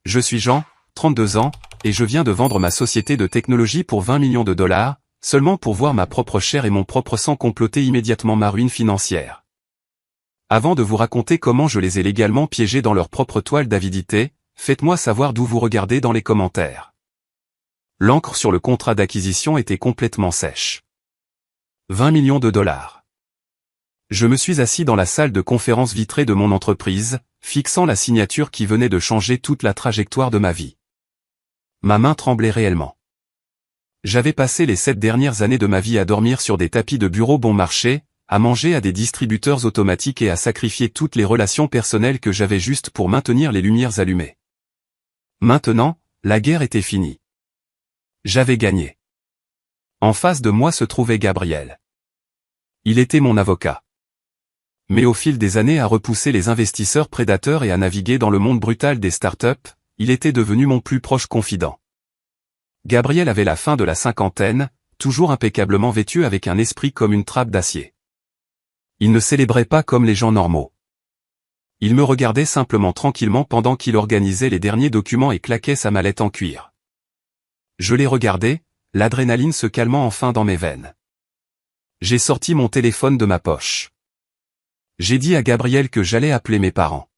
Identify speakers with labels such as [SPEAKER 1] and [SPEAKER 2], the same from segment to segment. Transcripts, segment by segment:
[SPEAKER 1] Je suis Jean, 32 ans, et je viens de vendre ma société de technologie pour 20 millions de dollars, seulement pour voir ma propre chair et mon propre sang comploter immédiatement ma ruine financière. Avant de vous raconter comment je les ai légalement piégés dans leur propre toile d'avidité, faites-moi savoir d'où vous regardez dans les commentaires. L'encre sur le contrat d'acquisition était complètement sèche. 20 millions de dollars. Je me suis assis dans la salle de conférence vitrée de mon entreprise, fixant la signature qui venait de changer toute la trajectoire de ma vie. Ma main tremblait réellement. J'avais passé les 7 dernières années de ma vie à dormir sur des tapis de bureau bon marché, à manger à des distributeurs automatiques et à sacrifier toutes les relations personnelles que j'avais juste pour maintenir les lumières allumées. Maintenant, la guerre était finie. J'avais gagné. En face de moi se trouvait Gabriel. Il était mon avocat. Mais au fil des années à repousser les investisseurs prédateurs et à naviguer dans le monde brutal des startups, il était devenu mon plus proche confident. Gabriel avait la fin de la cinquantaine, toujours impeccablement vêtu avec un esprit comme une trappe d'acier. Il ne célébrait pas comme les gens normaux. Il me regardait simplement tranquillement pendant qu'il organisait les derniers documents et claquait sa mallette en cuir. Je l'ai regardé, l'adrénaline se calmant enfin dans mes veines. J'ai sorti mon téléphone de ma poche. J'ai dit à Gabriel que j'allais appeler mes parents.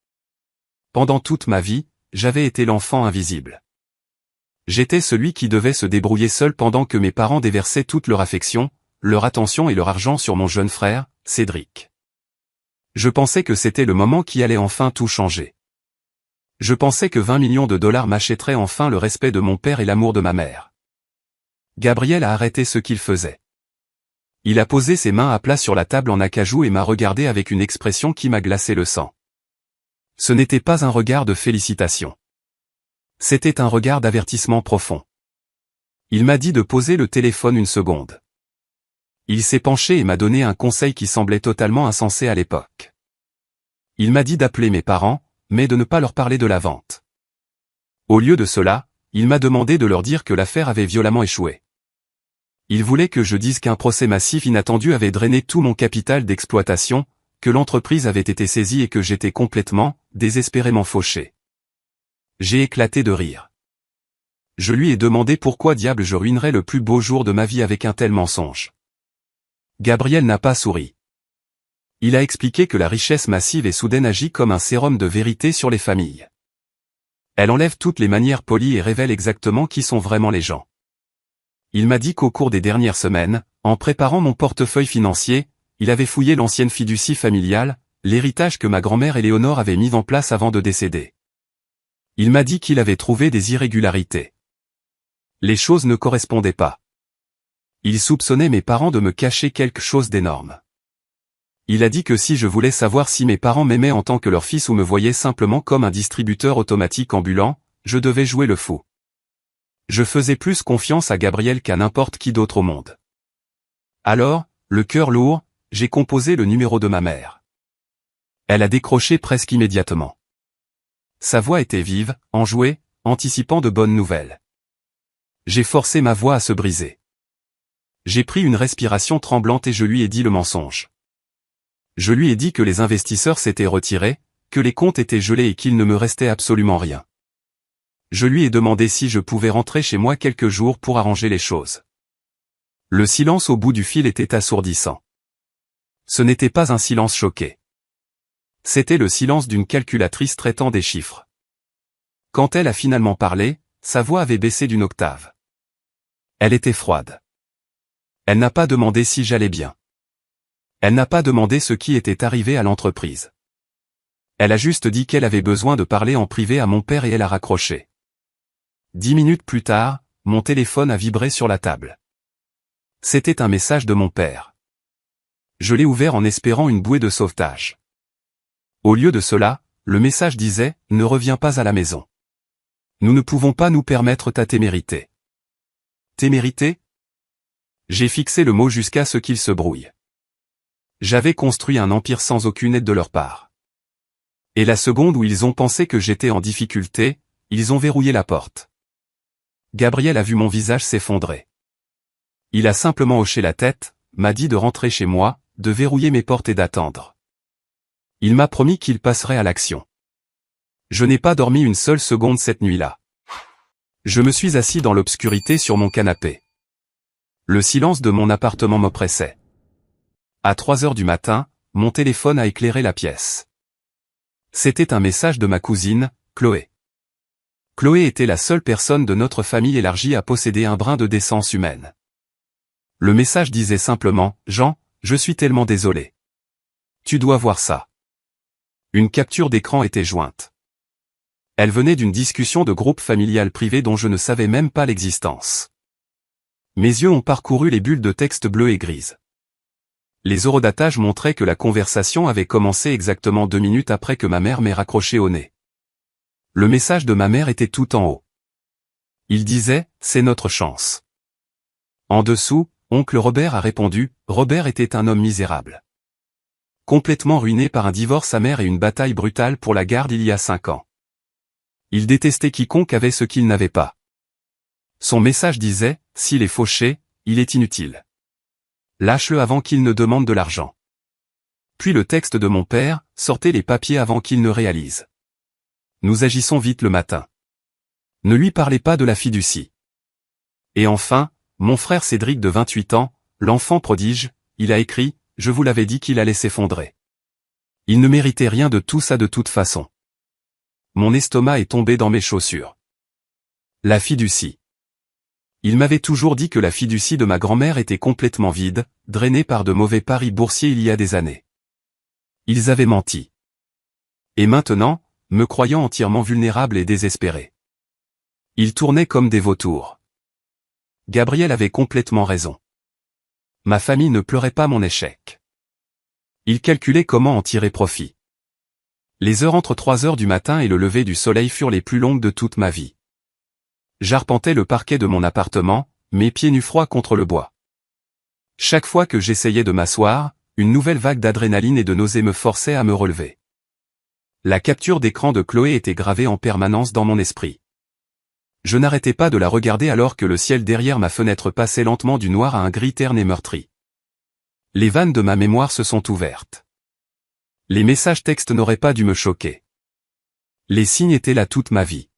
[SPEAKER 1] Pendant toute ma vie, j'avais été l'enfant invisible. J'étais celui qui devait se débrouiller seul pendant que mes parents déversaient toute leur affection, leur attention et leur argent sur mon jeune frère, Cédric. Je pensais que c'était le moment qui allait enfin tout changer. Je pensais que 20 millions de dollars m'achèteraient enfin le respect de mon père et l'amour de ma mère. Gabriel a arrêté ce qu'il faisait. Il a posé ses mains à plat sur la table en acajou et m'a regardé avec une expression qui m'a glacé le sang. Ce n'était pas un regard de félicitation. C'était un regard d'avertissement profond. Il m'a dit de poser le téléphone une seconde. Il s'est penché et m'a donné un conseil qui semblait totalement insensé à l'époque. Il m'a dit d'appeler mes parents, mais de ne pas leur parler de la vente. Au lieu de cela, il m'a demandé de leur dire que l'affaire avait violemment échoué. Il voulait que je dise qu'un procès massif inattendu avait drainé tout mon capital d'exploitation, que l'entreprise avait été saisie et que j'étais complètement, désespérément fauché. J'ai éclaté de rire. Je lui ai demandé pourquoi diable je ruinerais le plus beau jour de ma vie avec un tel mensonge. Gabriel n'a pas souri. Il a expliqué que la richesse massive et soudaine agit comme un sérum de vérité sur les familles. Elle enlève toutes les manières polies et révèle exactement qui sont vraiment les gens. Il m'a dit qu'au cours des dernières semaines, en préparant mon portefeuille financier, il avait fouillé l'ancienne fiducie familiale, l'héritage que ma grand-mère Éléonore avait mis en place avant de décéder. Il m'a dit qu'il avait trouvé des irrégularités. Les choses ne correspondaient pas. Il soupçonnait mes parents de me cacher quelque chose d'énorme. Il a dit que si je voulais savoir si mes parents m'aimaient en tant que leur fils ou me voyaient simplement comme un distributeur automatique ambulant, je devais jouer le fou. Je faisais plus confiance à Gabriel qu'à n'importe qui d'autre au monde. Alors, le cœur lourd, j'ai composé le numéro de ma mère. Elle a décroché presque immédiatement. Sa voix était vive, enjouée, anticipant de bonnes nouvelles. J'ai forcé ma voix à se briser. J'ai pris une respiration tremblante et je lui ai dit le mensonge. Je lui ai dit que les investisseurs s'étaient retirés, que les comptes étaient gelés et qu'il ne me restait absolument rien. Je lui ai demandé si je pouvais rentrer chez moi quelques jours pour arranger les choses. Le silence au bout du fil était assourdissant. Ce n'était pas un silence choqué. C'était le silence d'une calculatrice traitant des chiffres. Quand elle a finalement parlé, sa voix avait baissé d'une octave. Elle était froide. Elle n'a pas demandé si j'allais bien. Elle n'a pas demandé ce qui était arrivé à l'entreprise. Elle a juste dit qu'elle avait besoin de parler en privé à mon père et elle a raccroché. 10 minutes plus tard, mon téléphone a vibré sur la table. C'était un message de mon père. Je l'ai ouvert en espérant une bouée de sauvetage. Au lieu de cela, le message disait « Ne reviens pas à la maison. Nous ne pouvons pas nous permettre ta témérité. » Témérité ? J'ai fixé le mot jusqu'à ce qu'il se brouille. J'avais construit un empire sans aucune aide de leur part. Et la seconde où ils ont pensé que j'étais en difficulté, ils ont verrouillé la porte. Gabriel a vu mon visage s'effondrer. Il a simplement hoché la tête, m'a dit de rentrer chez moi, de verrouiller mes portes et d'attendre. Il m'a promis qu'il passerait à l'action. Je n'ai pas dormi une seule seconde cette nuit-là. Je me suis assis dans l'obscurité sur mon canapé. Le silence de mon appartement m'oppressait. À 3 heures du matin, mon téléphone a éclairé la pièce. C'était un message de ma cousine, Chloé. Chloé était la seule personne de notre famille élargie à posséder un brin de décence humaine. Le message disait simplement « Jean, je suis tellement désolé. Tu dois voir ça. » Une capture d'écran était jointe. Elle venait d'une discussion de groupe familial privé dont je ne savais même pas l'existence. Mes yeux ont parcouru les bulles de texte bleues et grises. Les eurodatages montraient que la conversation avait commencé exactement 2 minutes après que ma mère m'ait raccroché au nez. Le message de ma mère était tout en haut. Il disait « C'est notre chance ». En dessous, oncle Robert a répondu « Robert était un homme misérable. Complètement ruiné par un divorce amer et une bataille brutale pour la garde il y a 5 ans. Il détestait quiconque avait ce qu'il n'avait pas. Son message disait « S'il est fauché, il est inutile. Lâche-le avant qu'il ne demande de l'argent. » Puis le texte de mon père « Sortez les papiers avant qu'il ne réalise. Nous agissons vite le matin. Ne lui parlez pas de la fiducie. » Et enfin, mon frère Cédric de 28 ans, l'enfant prodige, il a écrit « Je vous l'avais dit qu'il allait s'effondrer. Il ne méritait rien de tout ça de toute façon. » Mon estomac est tombé dans mes chaussures. La fiducie. Il m'avait toujours dit que la fiducie de ma grand-mère était complètement vide, drainée par de mauvais paris boursiers il y a des années. Ils avaient menti. Et maintenant, me croyant entièrement vulnérable et désespéré. Ils tournaient comme des vautours. Gabriel avait complètement raison. Ma famille ne pleurait pas mon échec. Ils calculaient comment en tirer profit. Les heures entre 3 heures du matin et le lever du soleil furent les plus longues de toute ma vie. J'arpentais le parquet de mon appartement, mes pieds nus froids contre le bois. Chaque fois que j'essayais de m'asseoir, une nouvelle vague d'adrénaline et de nausée me forçait à me relever. La capture d'écran de Chloé était gravée en permanence dans mon esprit. Je n'arrêtais pas de la regarder alors que le ciel derrière ma fenêtre passait lentement du noir à un gris terne et meurtri. Les vannes de ma mémoire se sont ouvertes. Les messages textes n'auraient pas dû me choquer. Les signes étaient là toute ma vie.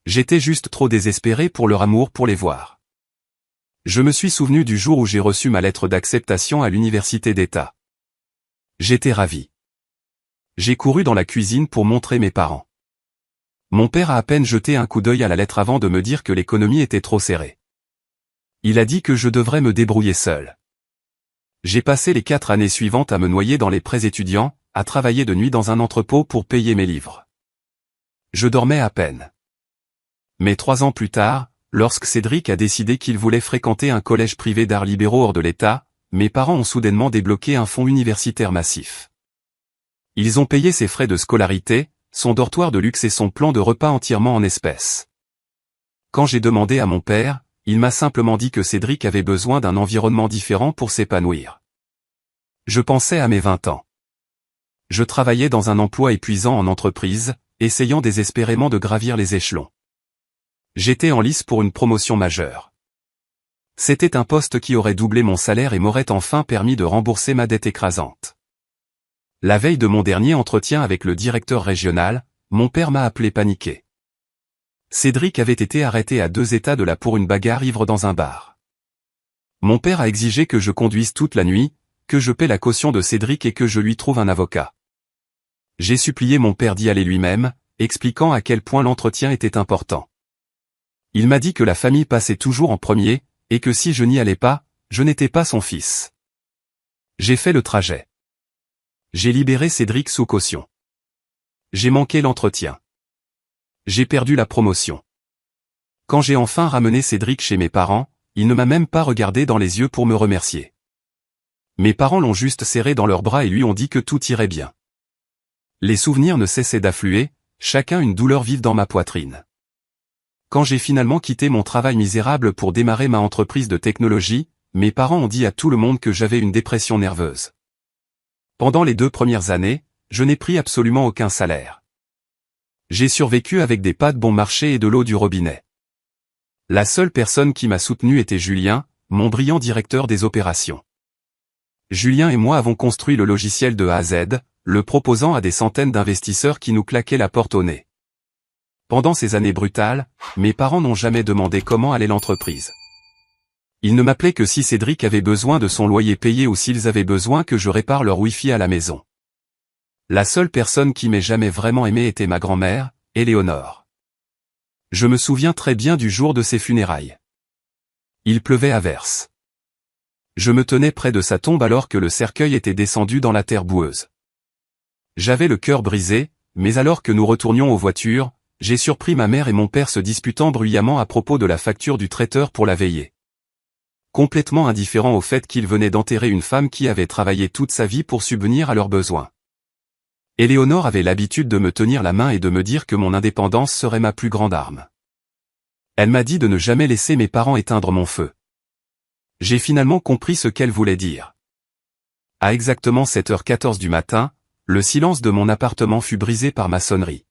[SPEAKER 1] J'étais juste trop désespéré pour leur amour pour les voir. Je me suis souvenu du jour où j'ai reçu ma lettre d'acceptation à l'université d'État. J'étais ravi. J'ai couru dans la cuisine pour montrer mes parents. Mon père a à peine jeté un coup d'œil à la lettre avant de me dire que l'économie était trop serrée. Il a dit que je devrais me débrouiller seul. J'ai passé les 4 années suivantes à me noyer dans les prêts étudiants, à travailler de nuit dans un entrepôt pour payer mes livres. Je dormais à peine. Mais 3 ans plus tard, lorsque Cédric a décidé qu'il voulait fréquenter un collège privé d'arts libéraux hors de l'État, mes parents ont soudainement débloqué un fonds universitaire massif. Ils ont payé ses frais de scolarité, son dortoir de luxe et son plan de repas entièrement en espèces. Quand j'ai demandé à mon père, il m'a simplement dit que Cédric avait besoin d'un environnement différent pour s'épanouir. Je pensais à mes 20 ans. Je travaillais dans un emploi épuisant en entreprise, essayant désespérément de gravir les échelons. J'étais en lice pour une promotion majeure. C'était un poste qui aurait doublé mon salaire et m'aurait enfin permis de rembourser ma dette écrasante. La veille de mon dernier entretien avec le directeur régional, mon père m'a appelé paniqué. Cédric avait été arrêté à 2 états de là pour une bagarre ivre dans un bar. Mon père a exigé que je conduise toute la nuit, que je paie la caution de Cédric et que je lui trouve un avocat. J'ai supplié mon père d'y aller lui-même, expliquant à quel point l'entretien était important. Il m'a dit que la famille passait toujours en premier, et que si je n'y allais pas, je n'étais pas son fils. J'ai fait le trajet. J'ai libéré Cédric sous caution. J'ai manqué l'entretien. J'ai perdu la promotion. Quand j'ai enfin ramené Cédric chez mes parents, il ne m'a même pas regardé dans les yeux pour me remercier. Mes parents l'ont juste serré dans leurs bras et lui ont dit que tout irait bien. Les souvenirs ne cessaient d'affluer, chacun une douleur vive dans ma poitrine. Quand j'ai finalement quitté mon travail misérable pour démarrer ma entreprise de technologie, mes parents ont dit à tout le monde que j'avais une dépression nerveuse. Pendant les 2 premières années, je n'ai pris absolument aucun salaire. J'ai survécu avec des pâtes bon marché et de l'eau du robinet. La seule personne qui m'a soutenu était Julien, mon brillant directeur des opérations. Julien et moi avons construit le logiciel de A à Z, le proposant à des centaines d'investisseurs qui nous claquaient la porte au nez. Pendant ces années brutales, mes parents n'ont jamais demandé comment allait l'entreprise. Ils ne m'appelaient que si Cédric avait besoin de son loyer payé ou s'ils avaient besoin que je répare leur Wi-Fi à la maison. La seule personne qui m'ait jamais vraiment aimé était ma grand-mère, Éléonore. Je me souviens très bien du jour de ses funérailles. Il pleuvait à verse. Je me tenais près de sa tombe alors que le cercueil était descendu dans la terre boueuse. J'avais le cœur brisé, mais alors que nous retournions aux voitures, j'ai surpris ma mère et mon père se disputant bruyamment à propos de la facture du traiteur pour la veillée. Complètement indifférents au fait qu'ils venaient d'enterrer une femme qui avait travaillé toute sa vie pour subvenir à leurs besoins. Éléonore avait l'habitude de me tenir la main et de me dire que mon indépendance serait ma plus grande arme. Elle m'a dit de ne jamais laisser mes parents éteindre mon feu. J'ai finalement compris ce qu'elle voulait dire. À exactement 7h14 du matin, le silence de mon appartement fut brisé par ma sonnerie.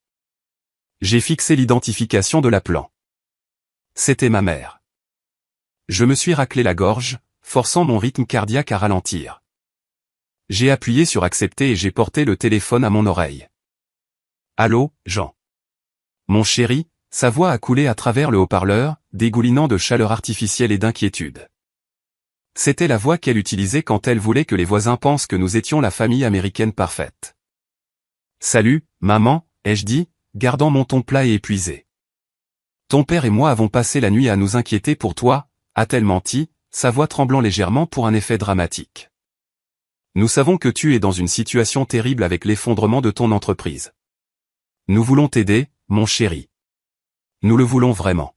[SPEAKER 1] J'ai fixé l'identification de l'appelant. C'était ma mère. Je me suis raclé la gorge, forçant mon rythme cardiaque à ralentir. J'ai appuyé sur accepter et j'ai porté le téléphone à mon oreille. Allô, Jean. Mon chéri, sa voix a coulé à travers le haut-parleur, dégoulinant de chaleur artificielle et d'inquiétude. C'était la voix qu'elle utilisait quand elle voulait que les voisins pensent que nous étions la famille américaine parfaite. Salut, maman, ai-je dit, gardant mon ton plat et épuisé. Ton père et moi avons passé la nuit à nous inquiéter pour toi, a-t-elle menti, sa voix tremblant légèrement pour un effet dramatique. Nous savons que tu es dans une situation terrible avec l'effondrement de ton entreprise. Nous voulons t'aider, mon chéri. Nous le voulons vraiment.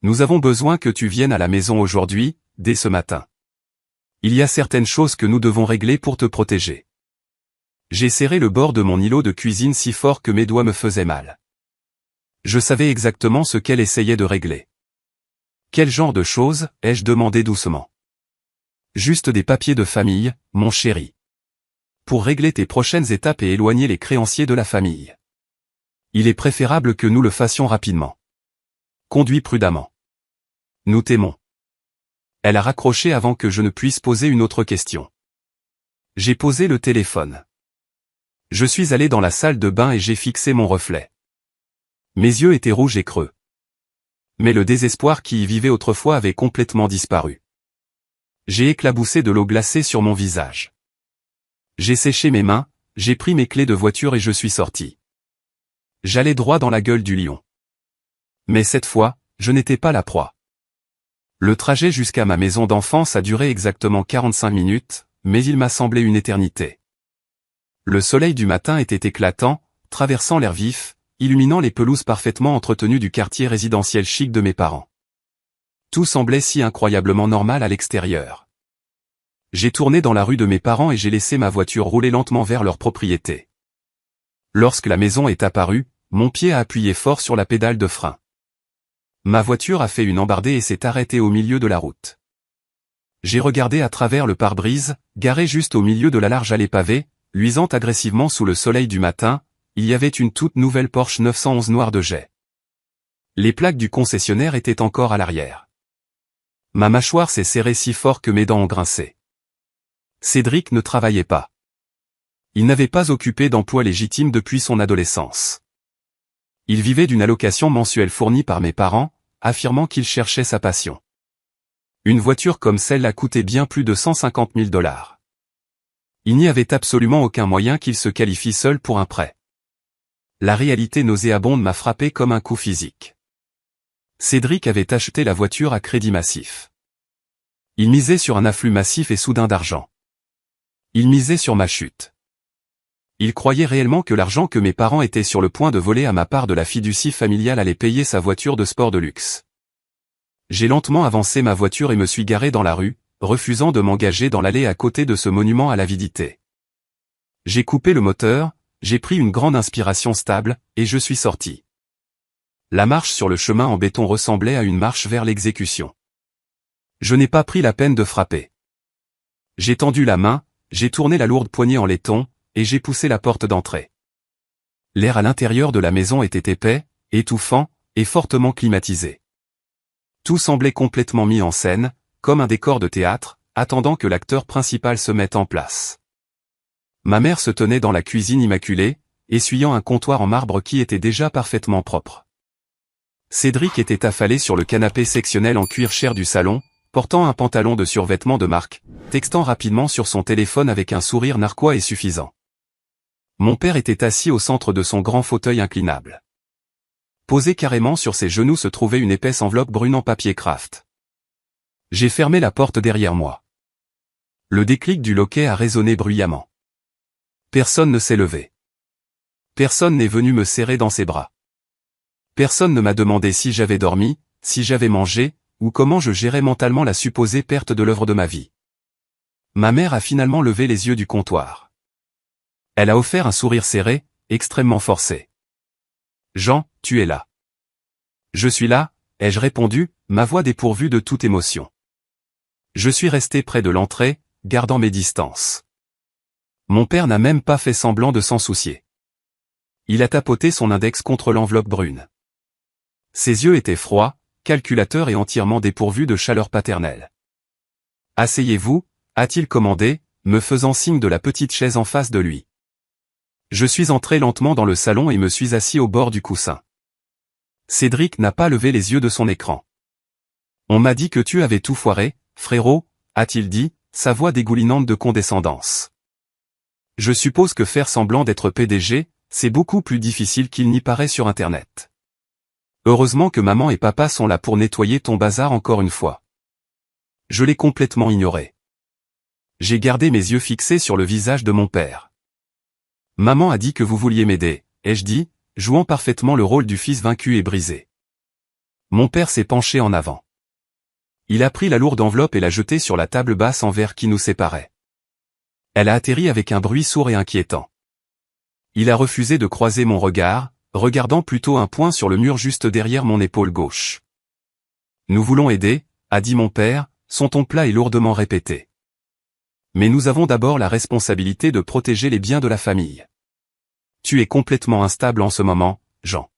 [SPEAKER 1] Nous avons besoin que tu viennes à la maison aujourd'hui, dès ce matin. Il y a certaines choses que nous devons régler pour te protéger. J'ai serré le bord de mon îlot de cuisine si fort que mes doigts me faisaient mal. Je savais exactement ce qu'elle essayait de régler. Quel genre de choses, ai-je demandé doucement. Juste des papiers de famille, mon chéri. Pour régler tes prochaines étapes et éloigner les créanciers de la famille. Il est préférable que nous le fassions rapidement. Conduis prudemment. Nous t'aimons. Elle a raccroché avant que je ne puisse poser une autre question. J'ai posé le téléphone. Je suis allé dans la salle de bain et j'ai fixé mon reflet. Mes yeux étaient rouges et creux. Mais le désespoir qui y vivait autrefois avait complètement disparu. J'ai éclaboussé de l'eau glacée sur mon visage. J'ai séché mes mains, j'ai pris mes clés de voiture et je suis sorti. J'allais droit dans la gueule du lion. Mais cette fois, je n'étais pas la proie. Le trajet jusqu'à ma maison d'enfance a duré exactement 45 minutes, mais il m'a semblé une éternité. Le soleil du matin était éclatant, traversant l'air vif, illuminant les pelouses parfaitement entretenues du quartier résidentiel chic de mes parents. Tout semblait si incroyablement normal à l'extérieur. J'ai tourné dans la rue de mes parents et j'ai laissé ma voiture rouler lentement vers leur propriété. Lorsque la maison est apparue, mon pied a appuyé fort sur la pédale de frein. Ma voiture a fait une embardée et s'est arrêtée au milieu de la route. J'ai regardé à travers le pare-brise, garé juste au milieu de la large allée pavée, luisant agressivement sous le soleil du matin, il y avait une toute nouvelle Porsche 911 noire de jet. Les plaques du concessionnaire étaient encore à l'arrière. Ma mâchoire s'est serrée si fort que mes dents ont grincé. Cédric ne travaillait pas. Il n'avait pas occupé d'emploi légitime depuis son adolescence. Il vivait d'une allocation mensuelle fournie par mes parents, affirmant qu'il cherchait sa passion. Une voiture comme celle-là coûtait bien plus de 150 000 $. Il n'y avait absolument aucun moyen qu'il se qualifie seul pour un prêt. La réalité nauséabonde m'a frappé comme un coup physique. Cédric avait acheté la voiture à crédit massif. Il misait sur un afflux massif et soudain d'argent. Il misait sur ma chute. Il croyait réellement que l'argent que mes parents étaient sur le point de voler à ma part de la fiducie familiale allait payer sa voiture de sport de luxe. J'ai lentement avancé ma voiture et me suis garé dans la rue, refusant de m'engager dans l'allée à côté de ce monument à l'avidité. J'ai coupé le moteur, j'ai pris une grande inspiration stable, et je suis sorti. La marche sur le chemin en béton ressemblait à une marche vers l'exécution. Je n'ai pas pris la peine de frapper. J'ai tendu la main, j'ai tourné la lourde poignée en laiton, et j'ai poussé la porte d'entrée. L'air à l'intérieur de la maison était épais, étouffant, et fortement climatisé. Tout semblait complètement mis en scène, comme un décor de théâtre, attendant que l'acteur principal se mette en place. Ma mère se tenait dans la cuisine immaculée, essuyant un comptoir en marbre qui était déjà parfaitement propre. Cédric était affalé sur le canapé sectionnel en cuir cher du salon, portant un pantalon de survêtement de marque, textant rapidement sur son téléphone avec un sourire narquois et suffisant. Mon père était assis au centre de son grand fauteuil inclinable. Posé carrément sur ses genoux se trouvait une épaisse enveloppe brune en papier craft. J'ai fermé la porte derrière moi. Le déclic du loquet a résonné bruyamment. Personne ne s'est levé. Personne n'est venu me serrer dans ses bras. Personne ne m'a demandé si j'avais dormi, si j'avais mangé, ou comment je gérais mentalement la supposée perte de l'œuvre de ma vie. Ma mère a finalement levé les yeux du comptoir. Elle a offert un sourire serré, extrêmement forcé. « Jean, tu es là. »« Je suis là », ai-je répondu, ma voix dépourvue de toute émotion. Je suis resté près de l'entrée, gardant mes distances. Mon père n'a même pas fait semblant de s'en soucier. Il a tapoté son index contre l'enveloppe brune. Ses yeux étaient froids, calculateurs et entièrement dépourvus de chaleur paternelle. « Asseyez-vous » a-t-il commandé, me faisant signe de la petite chaise en face de lui. Je suis entré lentement dans le salon et me suis assis au bord du coussin. Cédric n'a pas levé les yeux de son écran. « On m'a dit que tu avais tout foiré, frérot » a-t-il dit, sa voix dégoulinante de condescendance. Je suppose que faire semblant d'être PDG, c'est beaucoup plus difficile qu'il n'y paraît sur Internet. Heureusement que maman et papa sont là pour nettoyer ton bazar encore une fois. Je l'ai complètement ignoré. J'ai gardé mes yeux fixés sur le visage de mon père. Maman a dit que vous vouliez m'aider, ai-je dit, jouant parfaitement le rôle du fils vaincu et brisé. Mon père s'est penché en avant. Il a pris la lourde enveloppe et l'a jetée sur la table basse en verre qui nous séparait. Elle a atterri avec un bruit sourd et inquiétant. Il a refusé de croiser mon regard, regardant plutôt un point sur le mur juste derrière mon épaule gauche. « Nous voulons aider » a dit mon père, son ton plat et lourdement répété. « Mais nous avons d'abord la responsabilité de protéger les biens de la famille. Tu es complètement instable en ce moment, Jean.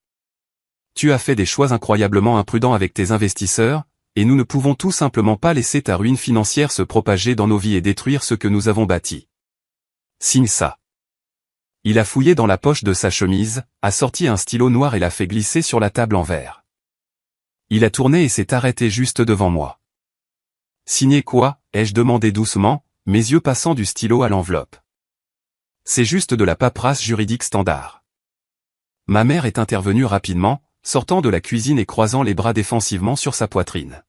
[SPEAKER 1] Tu as fait des choix incroyablement imprudents avec tes investisseurs, et nous ne pouvons tout simplement pas laisser ta ruine financière se propager dans nos vies et détruire ce que nous avons bâti. Signe ça. » Il a fouillé dans la poche de sa chemise, a sorti un stylo noir et l'a fait glisser sur la table en verre. Il a tourné et s'est arrêté juste devant moi. « Signer quoi » ai-je demandé doucement, mes yeux passant du stylo à l'enveloppe. « C'est juste de la paperasse juridique standard. » Ma mère est intervenue rapidement, sortant de la cuisine et croisant les bras défensivement sur sa poitrine.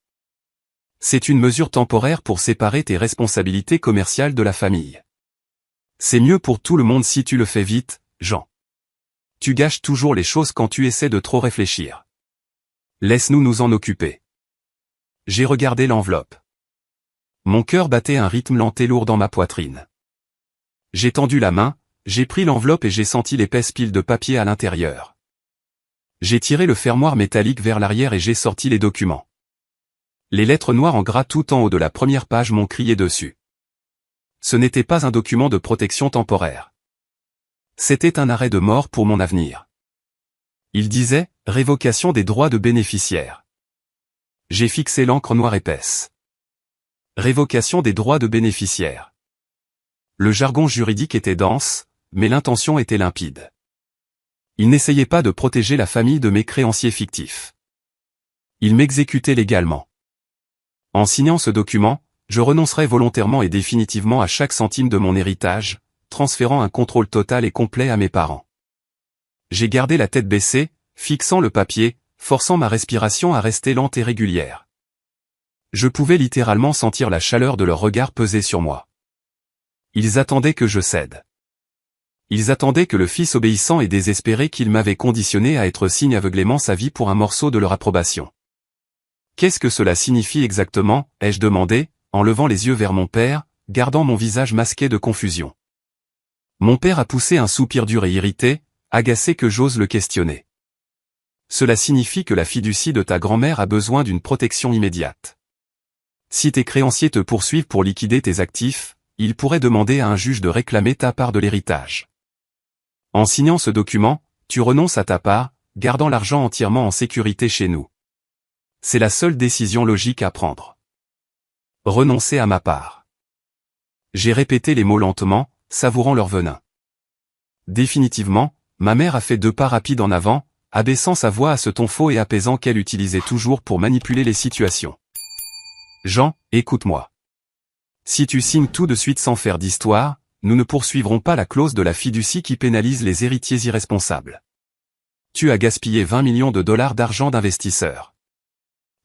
[SPEAKER 1] « C'est une mesure temporaire pour séparer tes responsabilités commerciales de la famille. C'est mieux pour tout le monde si tu le fais vite, Jean. Tu gâches toujours les choses quand tu essaies de trop réfléchir. Laisse-nous nous en occuper. » J'ai regardé l'enveloppe. Mon cœur battait un rythme lent et lourd dans ma poitrine. J'ai tendu la main, j'ai pris l'enveloppe et j'ai senti l'épaisse pile de papier à l'intérieur. J'ai tiré le fermoir métallique vers l'arrière et j'ai sorti les documents. Les lettres noires en gras tout en haut de la première page m'ont crié dessus. Ce n'était pas un document de protection temporaire. C'était un arrêt de mort pour mon avenir. Il disait « Révocation des droits de bénéficiaire ». J'ai fixé l'encre noire épaisse. Révocation des droits de bénéficiaire. Le jargon juridique était dense, mais l'intention était limpide. Il n'essayait pas de protéger la famille de mes créanciers fictifs. Il m'exécutait légalement. En signant ce document, je renoncerai volontairement et définitivement à chaque centime de mon héritage, transférant un contrôle total et complet à mes parents. J'ai gardé la tête baissée, fixant le papier, forçant ma respiration à rester lente et régulière. Je pouvais littéralement sentir la chaleur de leur regard peser sur moi. Ils attendaient que je cède. Ils attendaient que le fils obéissant et désespéré qu'ils m'avaient conditionné à être signe aveuglément sa vie pour un morceau de leur approbation. « Qu'est-ce que cela signifie exactement » ai-je demandé, en levant les yeux vers mon père, gardant mon visage masqué de confusion. Mon père a poussé un soupir dur et irrité, agacé que j'ose le questionner. « Cela signifie que la fiducie de ta grand-mère a besoin d'une protection immédiate. Si tes créanciers te poursuivent pour liquider tes actifs, ils pourraient demander à un juge de réclamer ta part de l'héritage. En signant ce document, tu renonces à ta part, gardant l'argent entièrement en sécurité chez nous. C'est la seule décision logique à prendre. Renoncer à ma part. » J'ai répété les mots lentement, savourant leur venin. Définitivement, ma mère a fait 2 pas rapides en avant, abaissant sa voix à ce ton faux et apaisant qu'elle utilisait toujours pour manipuler les situations. Jean, écoute-moi. Si tu signes tout de suite sans faire d'histoire, nous ne poursuivrons pas la clause de la fiducie qui pénalise les héritiers irresponsables. Tu as gaspillé 20 millions de dollars d'argent d'investisseurs.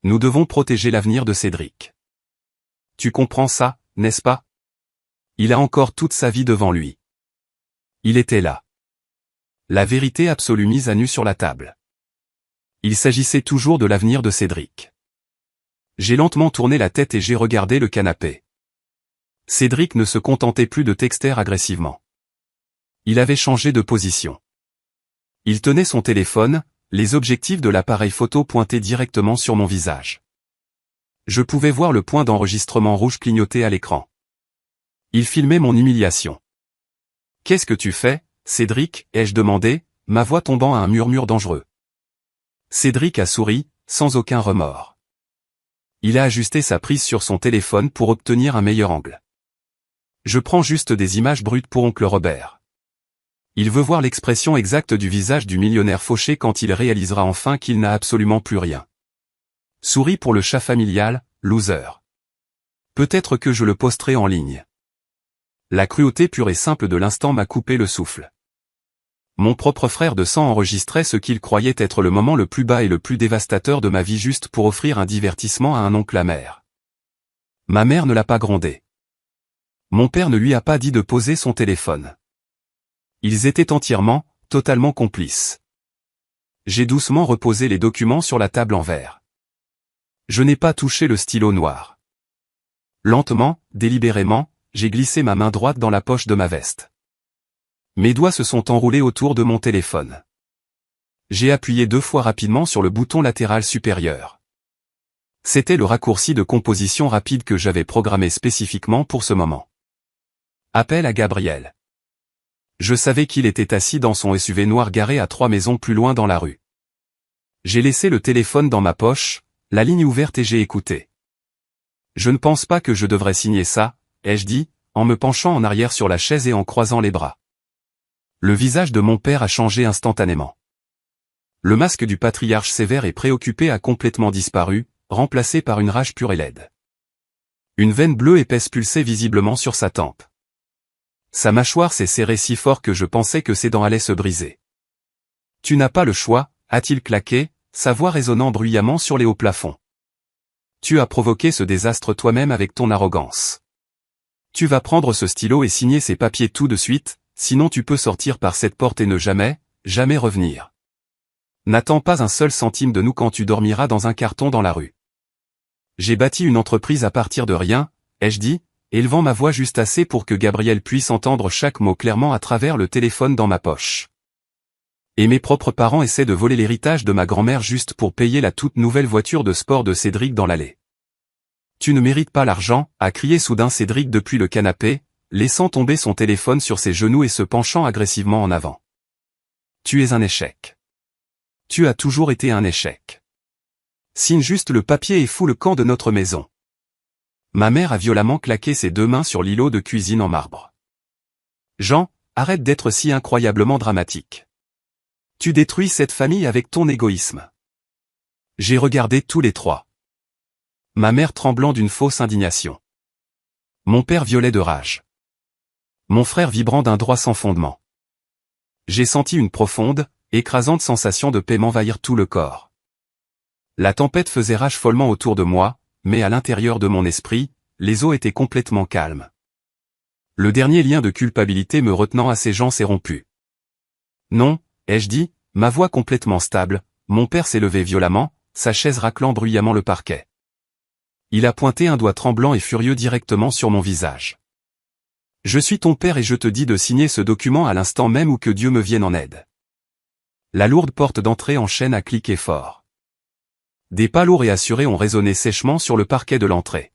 [SPEAKER 1] Nous devons protéger l'avenir de Cédric. Tu comprends ça, n'est-ce pas? Il a encore toute sa vie devant lui. Il était là. La vérité absolue mise à nu sur la table. Il s'agissait toujours de l'avenir de Cédric. J'ai lentement tourné la tête et j'ai regardé le canapé. Cédric ne se contentait plus de texter agressivement. Il avait changé de position. Il tenait son téléphone, les objectifs de l'appareil photo pointés directement sur mon visage. Je pouvais voir le point d'enregistrement rouge clignoter à l'écran. Il filmait mon humiliation. « Qu'est-ce que tu fais, Cédric ?» ai-je demandé, ma voix tombant à un murmure dangereux. Cédric a souri, sans aucun remords. Il a ajusté sa prise sur son téléphone pour obtenir un meilleur angle. Je prends juste des images brutes pour oncle Robert. Il veut voir l'expression exacte du visage du millionnaire fauché quand il réalisera enfin qu'il n'a absolument plus rien. Souris pour le chat familial, loser. Peut-être que je le posterai en ligne. La cruauté pure et simple de l'instant m'a coupé le souffle. Mon propre frère de sang enregistrait ce qu'il croyait être le moment le plus bas et le plus dévastateur de ma vie juste pour offrir un divertissement à un oncle amer. Ma mère ne l'a pas grondé. Mon père ne lui a pas dit de poser son téléphone. Ils étaient entièrement, totalement complices. J'ai doucement reposé les documents sur la table en verre. Je n'ai pas touché le stylo noir. Lentement, délibérément, j'ai glissé ma main droite dans la poche de ma veste. Mes doigts se sont enroulés autour de mon téléphone. J'ai appuyé 2 fois rapidement sur le bouton latéral supérieur. C'était le raccourci de composition rapide que j'avais programmé spécifiquement pour ce moment. Appel à Gabriel. Je savais qu'il était assis dans son SUV noir garé à 3 maisons plus loin dans la rue. J'ai laissé le téléphone dans ma poche, la ligne ouverte et j'ai écouté. Je ne pense pas que je devrais signer ça, ai-je dit, en me penchant en arrière sur la chaise et en croisant les bras. Le visage de mon père a changé instantanément. Le masque du patriarche sévère et préoccupé a complètement disparu, remplacé par une rage pure et laide. Une veine bleue épaisse pulsait visiblement sur sa tempe. Sa mâchoire s'est serrée si fort que je pensais que ses dents allaient se briser. « Tu n'as pas le choix », a-t-il claqué, sa voix résonnant bruyamment sur les hauts plafonds. « Tu as provoqué ce désastre toi-même avec ton arrogance. Tu vas prendre ce stylo et signer ces papiers tout de suite, sinon tu peux sortir par cette porte et ne jamais, jamais revenir. N'attends pas un seul centime de nous quand tu dormiras dans un carton dans la rue. J'ai bâti une entreprise à partir de rien, ai-je dit, élevant ma voix juste assez pour que Gabriel puisse entendre chaque mot clairement à travers le téléphone dans ma poche. Et mes propres parents essaient de voler l'héritage de ma grand-mère juste pour payer la toute nouvelle voiture de sport de Cédric dans l'allée. Tu ne mérites pas l'argent, a crié soudain Cédric depuis le canapé, laissant tomber son téléphone sur ses genoux et se penchant agressivement en avant. Tu es un échec. Tu as toujours été un échec. Signe juste le papier et fous le camp de notre maison. Ma mère a violemment claqué ses 2 mains sur l'îlot de cuisine en marbre. Jean, arrête d'être si incroyablement dramatique. Tu détruis cette famille avec ton égoïsme. J'ai regardé tous les 3. Ma mère tremblant d'une fausse indignation. Mon père violet de rage. Mon frère vibrant d'un droit sans fondement. J'ai senti une profonde, écrasante sensation de paix m'envahir tout le corps. La tempête faisait rage follement autour de moi, mais à l'intérieur de mon esprit, les eaux étaient complètement calmes. Le dernier lien de culpabilité me retenant à ces gens s'est rompu. Non, ai-je dit, ma voix complètement stable, mon père s'est levé violemment, sa chaise raclant bruyamment le parquet. Il a pointé un doigt tremblant et furieux directement sur mon visage. Je suis ton père et je te dis de signer ce document à l'instant même où que Dieu me vienne en aide. La lourde porte d'entrée en chaîne a cliqué fort. Des pas lourds et assurés ont résonné sèchement sur le parquet de l'entrée.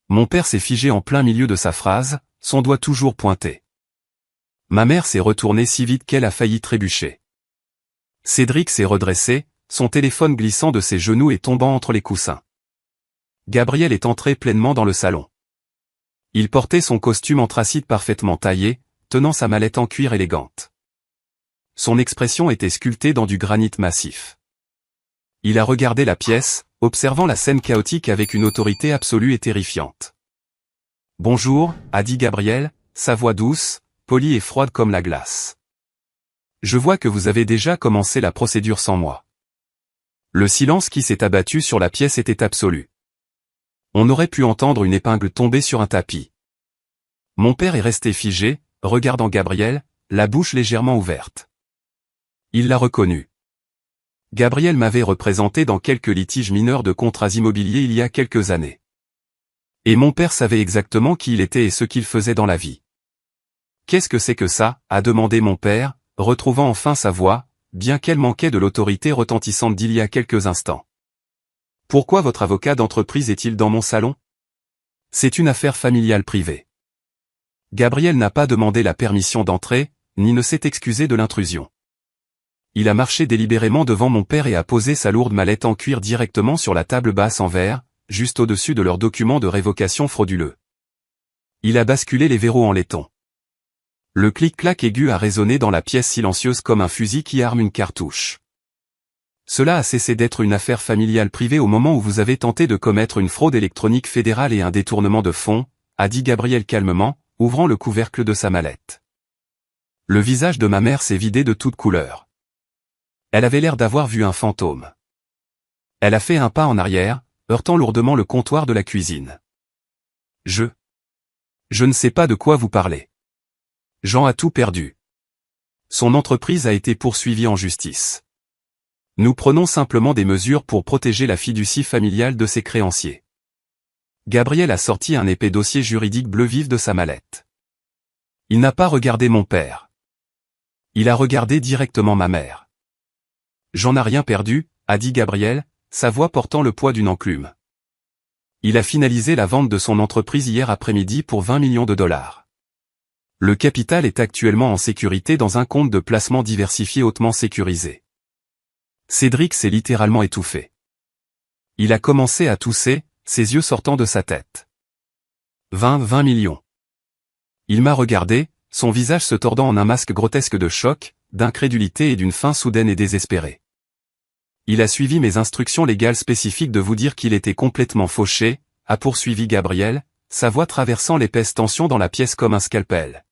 [SPEAKER 1] Mon père s'est figé en plein milieu de sa phrase, son doigt toujours pointé. Ma mère s'est retournée si vite qu'elle a failli trébucher. Cédric s'est redressé, son téléphone glissant de ses genoux et tombant entre les coussins. Gabriel est entré pleinement dans le salon. Il portait son costume anthracite parfaitement taillé, tenant sa mallette en cuir élégante. Son expression était sculptée dans du granit massif. Il a regardé la pièce, observant la scène chaotique avec une autorité absolue et terrifiante. « Bonjour » a dit Gabriel, sa voix douce, polie et froide comme la glace. « Je vois que vous avez déjà commencé la procédure sans moi. » Le silence qui s'est abattu sur la pièce était absolu. On aurait pu entendre une épingle tomber sur un tapis. Mon père est resté figé, regardant Gabriel, la bouche légèrement ouverte. Il l'a reconnu. Gabriel m'avait représenté dans quelques litiges mineurs de contrats immobiliers il y a quelques années. Et mon père savait exactement qui il était et ce qu'il faisait dans la vie. « Qu'est-ce que c'est que ça ?» a demandé mon père, retrouvant enfin sa voix, bien qu'elle manquait de l'autorité retentissante d'il y a quelques instants. « Pourquoi votre avocat d'entreprise est-il dans mon salon ? C'est une affaire familiale privée. » Gabriel n'a pas demandé la permission d'entrer, ni ne s'est excusé de l'intrusion. Il a marché délibérément devant mon père et a posé sa lourde mallette en cuir directement sur la table basse en verre, juste au-dessus de leurs documents de révocation frauduleux. Il a basculé les verrous en laiton. Le clic-clac aigu a résonné dans la pièce silencieuse comme un fusil qui arme une cartouche. Cela a cessé d'être une affaire familiale privée au moment où vous avez tenté de commettre une fraude électronique fédérale et un détournement de fonds, a dit Gabriel calmement, ouvrant le couvercle de sa mallette. Le visage de ma mère s'est vidé de toute couleur. Elle avait l'air d'avoir vu un fantôme. Elle a fait un pas en arrière, heurtant lourdement le comptoir de la cuisine. Je ne sais pas de quoi vous parlez. Jean a tout perdu. Son entreprise a été poursuivie en justice. Nous prenons simplement des mesures pour protéger la fiducie familiale de ses créanciers. Gabriel a sorti un épais dossier juridique bleu vif de sa mallette. Il n'a pas regardé mon père. Il a regardé directement ma mère. J'en ai rien perdu, a dit Gabriel, sa voix portant le poids d'une enclume. Il a finalisé la vente de son entreprise hier après-midi pour 20 millions de dollars. Le capital est actuellement en sécurité dans un compte de placement diversifié hautement sécurisé. Cédric s'est littéralement étouffé. Il a commencé à tousser, ses yeux sortant de sa tête. 20 millions. Il m'a regardé, son visage se tordant en un masque grotesque de choc, d'incrédulité et d'une faim soudaine et désespérée. Il a suivi mes instructions légales spécifiques de vous dire qu'il était complètement fauché, a poursuivi Gabriel, sa voix traversant l'épaisse tension dans la pièce comme un scalpel.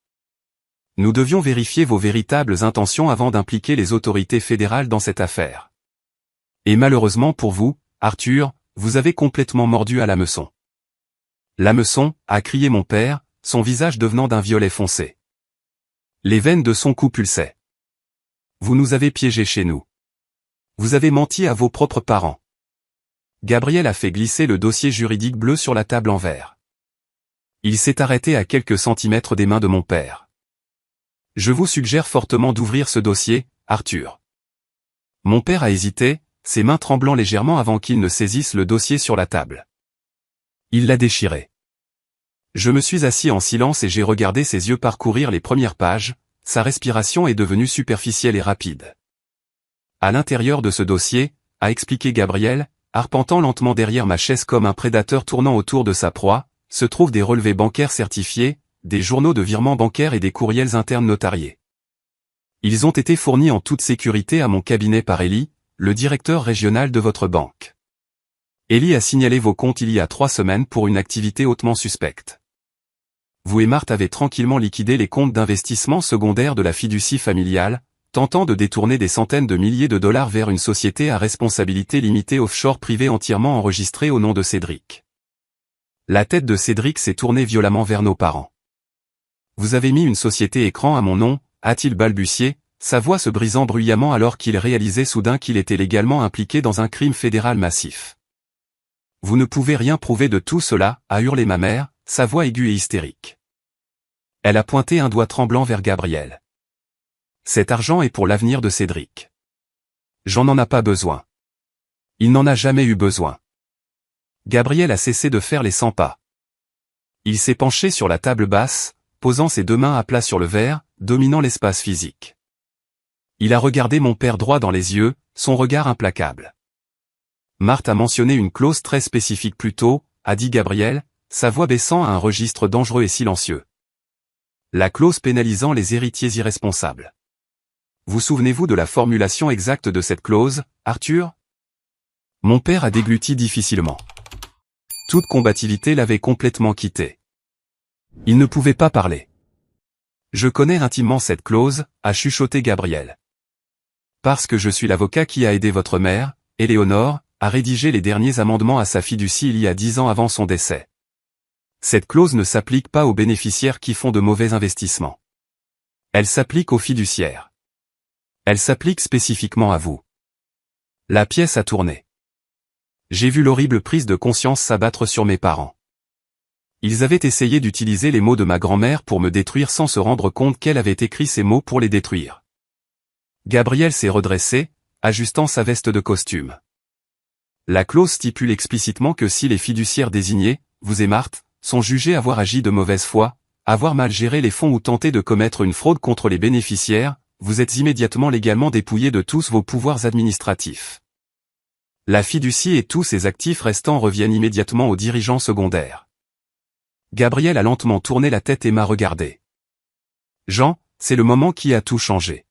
[SPEAKER 1] Nous devions vérifier vos véritables intentions avant d'impliquer les autorités fédérales dans cette affaire. Et malheureusement pour vous, Arthur, vous avez complètement mordu à l'hameçon. L'hameçon, a crié mon père, son visage devenant d'un violet foncé. Les veines de son cou pulsaient. Vous nous avez piégés chez nous. Vous avez menti à vos propres parents. Gabriel a fait glisser le dossier juridique bleu sur la table en verre. Il s'est arrêté à quelques centimètres des mains de mon père. Je vous suggère fortement d'ouvrir ce dossier, Arthur. Mon père a hésité, ses mains tremblant légèrement avant qu'il ne saisisse le dossier sur la table. Il l'a déchiré. Je me suis assis en silence et j'ai regardé ses yeux parcourir les premières pages, sa respiration est devenue superficielle et rapide. À l'intérieur de ce dossier, a expliqué Gabriel, arpentant lentement derrière ma chaise comme un prédateur tournant autour de sa proie, se trouvent des relevés bancaires certifiés, des journaux de virements bancaires et des courriels internes notariés. Ils ont été fournis en toute sécurité à mon cabinet par Eli, le directeur régional de votre banque. Eli a signalé vos comptes il y a 3 semaines pour une activité hautement suspecte. Vous et Marthe avez tranquillement liquidé les comptes d'investissement secondaires de la fiducie familiale, tentant de détourner des centaines de milliers de dollars vers une société à responsabilité limitée offshore privée entièrement enregistrée au nom de Cédric. La tête de Cédric s'est tournée violemment vers nos parents. Vous avez mis une société écran à mon nom, a-t-il balbutié, sa voix se brisant bruyamment alors qu'il réalisait soudain qu'il était légalement impliqué dans un crime fédéral massif. Vous ne pouvez rien prouver de tout cela, a hurlé ma mère, sa voix aiguë et hystérique. Elle a pointé un doigt tremblant vers Gabriel. Cet argent est pour l'avenir de Cédric. J'en en a pas besoin. Il n'en a jamais eu besoin. Gabriel a cessé de faire les 100 pas. Il s'est penché sur la table basse, posant ses 2 mains à plat sur le verre, dominant l'espace physique. Il a regardé mon père droit dans les yeux, son regard implacable. Marthe a mentionné une clause très spécifique plus tôt, a dit Gabriel, sa voix baissant à un registre dangereux et silencieux. La clause pénalisant les héritiers irresponsables. Vous souvenez-vous de la formulation exacte de cette clause, Arthur? Mon père a dégluti difficilement. Toute combativité l'avait complètement quitté. Il ne pouvait pas parler. Je connais intimement cette clause, a chuchoté Gabriel. Parce que je suis l'avocat qui a aidé votre mère, Éléonore, à rédiger les derniers amendements à sa fiducie il y a 10 ans avant son décès. Cette clause ne s'applique pas aux bénéficiaires qui font de mauvais investissements. Elle s'applique aux fiduciaires. Elle s'applique spécifiquement à vous. La pièce a tourné. J'ai vu l'horrible prise de conscience s'abattre sur mes parents. Ils avaient essayé d'utiliser les mots de ma grand-mère pour me détruire sans se rendre compte qu'elle avait écrit ces mots pour les détruire. Gabriel s'est redressé, ajustant sa veste de costume. La clause stipule explicitement que si les fiduciaires désignés, vous et Marthe, sont jugés avoir agi de mauvaise foi, avoir mal géré les fonds ou tenté de commettre une fraude contre les bénéficiaires, vous êtes immédiatement légalement dépouillés de tous vos pouvoirs administratifs. La fiducie et tous ses actifs restants reviennent immédiatement aux dirigeants secondaires. Gabriel a lentement tourné la tête et m'a regardé. Jean, c'est le moment qui a tout changé.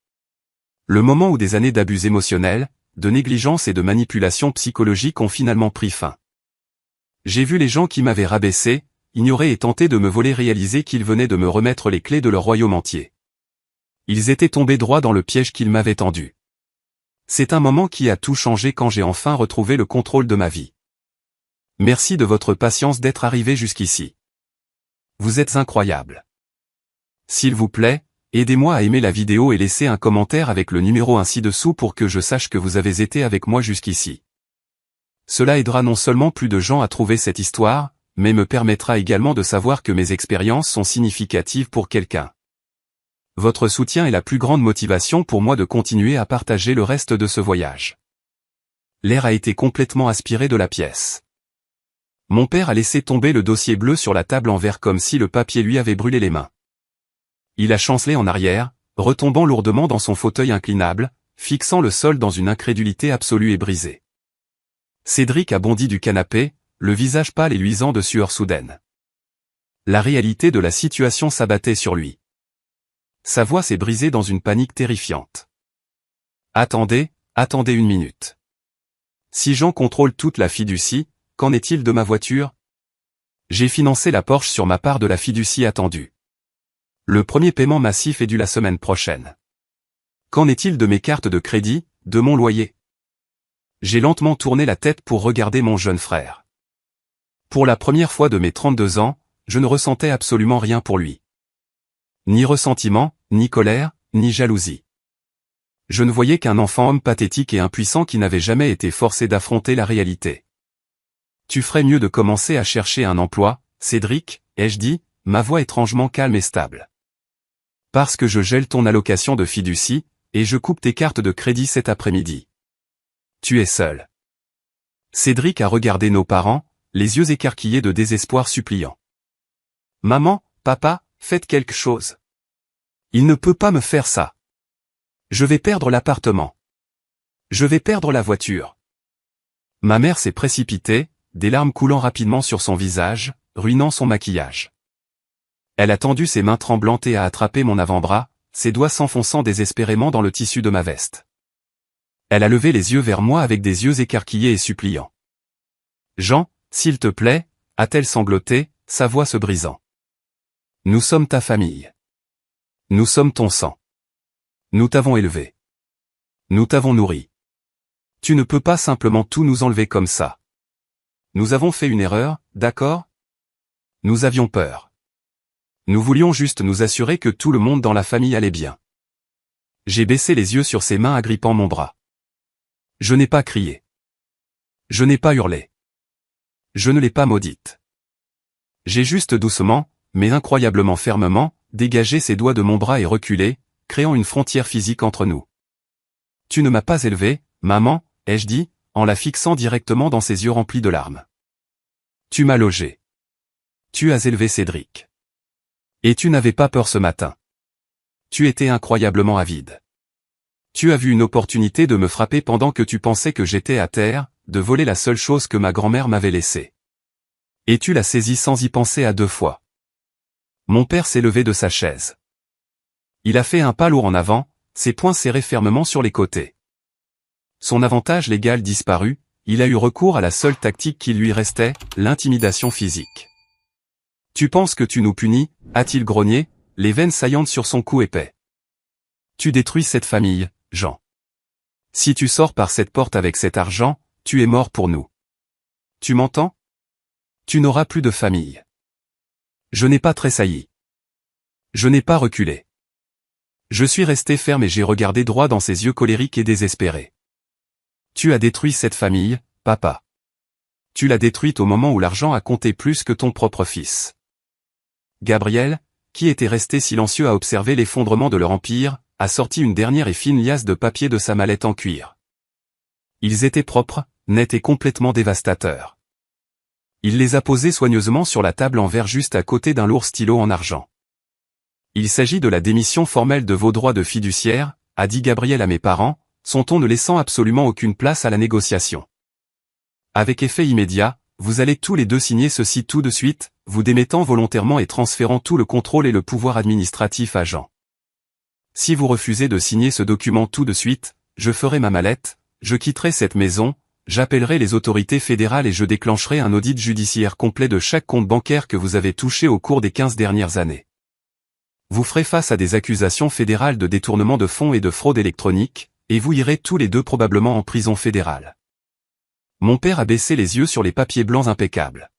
[SPEAKER 1] Le moment où des années d'abus émotionnels, de négligence et de manipulation psychologique ont finalement pris fin. J'ai vu les gens qui m'avaient rabaissé, ignoré et tenté de me voler réaliser qu'ils venaient de me remettre les clés de leur royaume entier. Ils étaient tombés droit dans le piège qu'ils m'avaient tendu. C'est un moment qui a tout changé quand j'ai enfin retrouvé le contrôle de ma vie. Merci de votre patience d'être arrivé jusqu'ici. Vous êtes incroyable. S'il vous plaît, aidez-moi à aimer la vidéo et laissez un commentaire avec le numéro ci-dessous pour que je sache que vous avez été avec moi jusqu'ici. Cela aidera non seulement plus de gens à trouver cette histoire, mais me permettra également de savoir que mes expériences sont significatives pour quelqu'un. Votre soutien est la plus grande motivation pour moi de continuer à partager le reste de ce voyage. L'air a été complètement aspiré de la pièce. Mon père a laissé tomber le dossier bleu sur la table en verre comme si le papier lui avait brûlé les mains. Il a chancelé en arrière, retombant lourdement dans son fauteuil inclinable, fixant le sol dans une incrédulité absolue et brisée. Cédric a bondi du canapé, le visage pâle et luisant de sueur soudaine. La réalité de la situation s'abattait sur lui. Sa voix s'est brisée dans une panique terrifiante. Attendez, attendez une minute. Si Jean contrôle toute la fiducie, qu'en est-il de ma voiture? J'ai financé la Porsche sur ma part de la fiducie attendue. Le premier paiement massif est dû la semaine prochaine. Qu'en est-il de mes cartes de crédit, de mon loyer? J'ai lentement tourné la tête pour regarder mon jeune frère. Pour la première fois de mes 32 ans, je ne ressentais absolument rien pour lui. Ni ressentiment, ni colère, ni jalousie. Je ne voyais qu'un enfant homme pathétique et impuissant qui n'avait jamais été forcé d'affronter la réalité. Tu ferais mieux de commencer à chercher un emploi, Cédric, ai-je dit, ma voix étrangement calme et stable. Parce que je gèle ton allocation de fiducie, et je coupe tes cartes de crédit cet après-midi. Tu es seul. Cédric a regardé nos parents, les yeux écarquillés de désespoir suppliant. Maman, papa, faites quelque chose. Il ne peut pas me faire ça. Je vais perdre l'appartement. Je vais perdre la voiture. Ma mère s'est précipitée, des larmes coulant rapidement sur son visage, ruinant son maquillage. Elle a tendu ses mains tremblantes et a attrapé mon avant-bras, ses doigts s'enfonçant désespérément dans le tissu de ma veste. Elle a levé les yeux vers moi avec des yeux écarquillés et suppliants. Jean, s'il te plaît, a-t-elle sangloté, sa voix se brisant. Nous sommes ta famille. Nous sommes ton sang. Nous t'avons élevé. Nous t'avons nourri. Tu ne peux pas simplement tout nous enlever comme ça. Nous avons fait une erreur, d'accord? Nous avions peur. Nous voulions juste nous assurer que tout le monde dans la famille allait bien. J'ai baissé les yeux sur ses mains agrippant mon bras. Je n'ai pas crié. Je n'ai pas hurlé. Je ne l'ai pas maudite. J'ai juste doucement, mais incroyablement fermement, dégagé ses doigts de mon bras et reculé, créant une frontière physique entre nous. Tu ne m'as pas élevé, maman, ai-je dit, en la fixant directement dans ses yeux remplis de larmes. Tu m'as logé. Tu as élevé Cédric. Et tu n'avais pas peur ce matin. Tu étais incroyablement avide. Tu as vu une opportunité de me frapper pendant que tu pensais que j'étais à terre, de voler la seule chose que ma grand-mère m'avait laissée. Et tu l'as saisi sans y penser à deux fois. Mon père s'est levé de sa chaise. Il a fait un pas lourd en avant, ses poings serrés fermement sur les côtés. Son avantage légal disparu, il a eu recours à la seule tactique qui lui restait, l'intimidation physique. Tu penses que tu nous punis, a-t-il grogné, les veines saillantes sur son cou épais. Tu détruis cette famille, Jean. Si tu sors par cette porte avec cet argent, tu es mort pour nous. Tu m'entends? Tu n'auras plus de famille. Je n'ai pas tressailli. Je n'ai pas reculé. Je suis resté ferme et j'ai regardé droit dans ses yeux colériques et désespérés. Tu as détruit cette famille, papa. Tu l'as détruite au moment où l'argent a compté plus que ton propre fils. Gabriel, qui était resté silencieux à observer l'effondrement de leur empire, a sorti une dernière et fine liasse de papier de sa mallette en cuir. Ils étaient propres, nets et complètement dévastateurs. Il les a posés soigneusement sur la table en verre juste à côté d'un lourd stylo en argent. Il s'agit de la démission formelle de vos droits de fiduciaire, a dit Gabriel à mes parents, son ton ne laissant absolument aucune place à la négociation. Avec effet immédiat, vous allez tous les deux signer ceci tout de suite, vous démettant volontairement et transférant tout le contrôle et le pouvoir administratif à Jean. Si vous refusez de signer ce document tout de suite, je ferai ma mallette, je quitterai cette maison, j'appellerai les autorités fédérales et je déclencherai un audit judiciaire complet de chaque compte bancaire que vous avez touché au cours des 15 dernières années. Vous ferez face à des accusations fédérales de détournement de fonds et de fraude électronique, et vous irez tous les deux probablement en prison fédérale. Mon père a baissé les yeux sur les papiers blancs impeccables.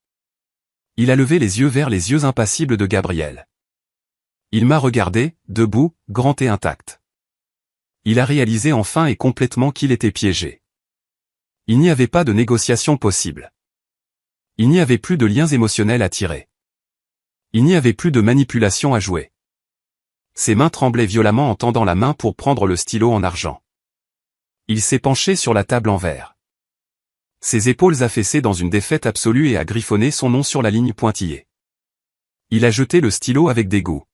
[SPEAKER 1] Il a levé les yeux vers les yeux impassibles de Gabriel. Il m'a regardé, debout, grand et intact. Il a réalisé enfin et complètement qu'il était piégé. Il n'y avait pas de négociation possible. Il n'y avait plus de liens émotionnels à tirer. Il n'y avait plus de manipulation à jouer. Ses mains tremblaient violemment en tendant la main pour prendre le stylo en argent. Il s'est penché sur la table en verre. Ses épaules affaissées dans une défaite absolue et a griffonné son nom sur la ligne pointillée. Il a jeté le stylo avec dégoût.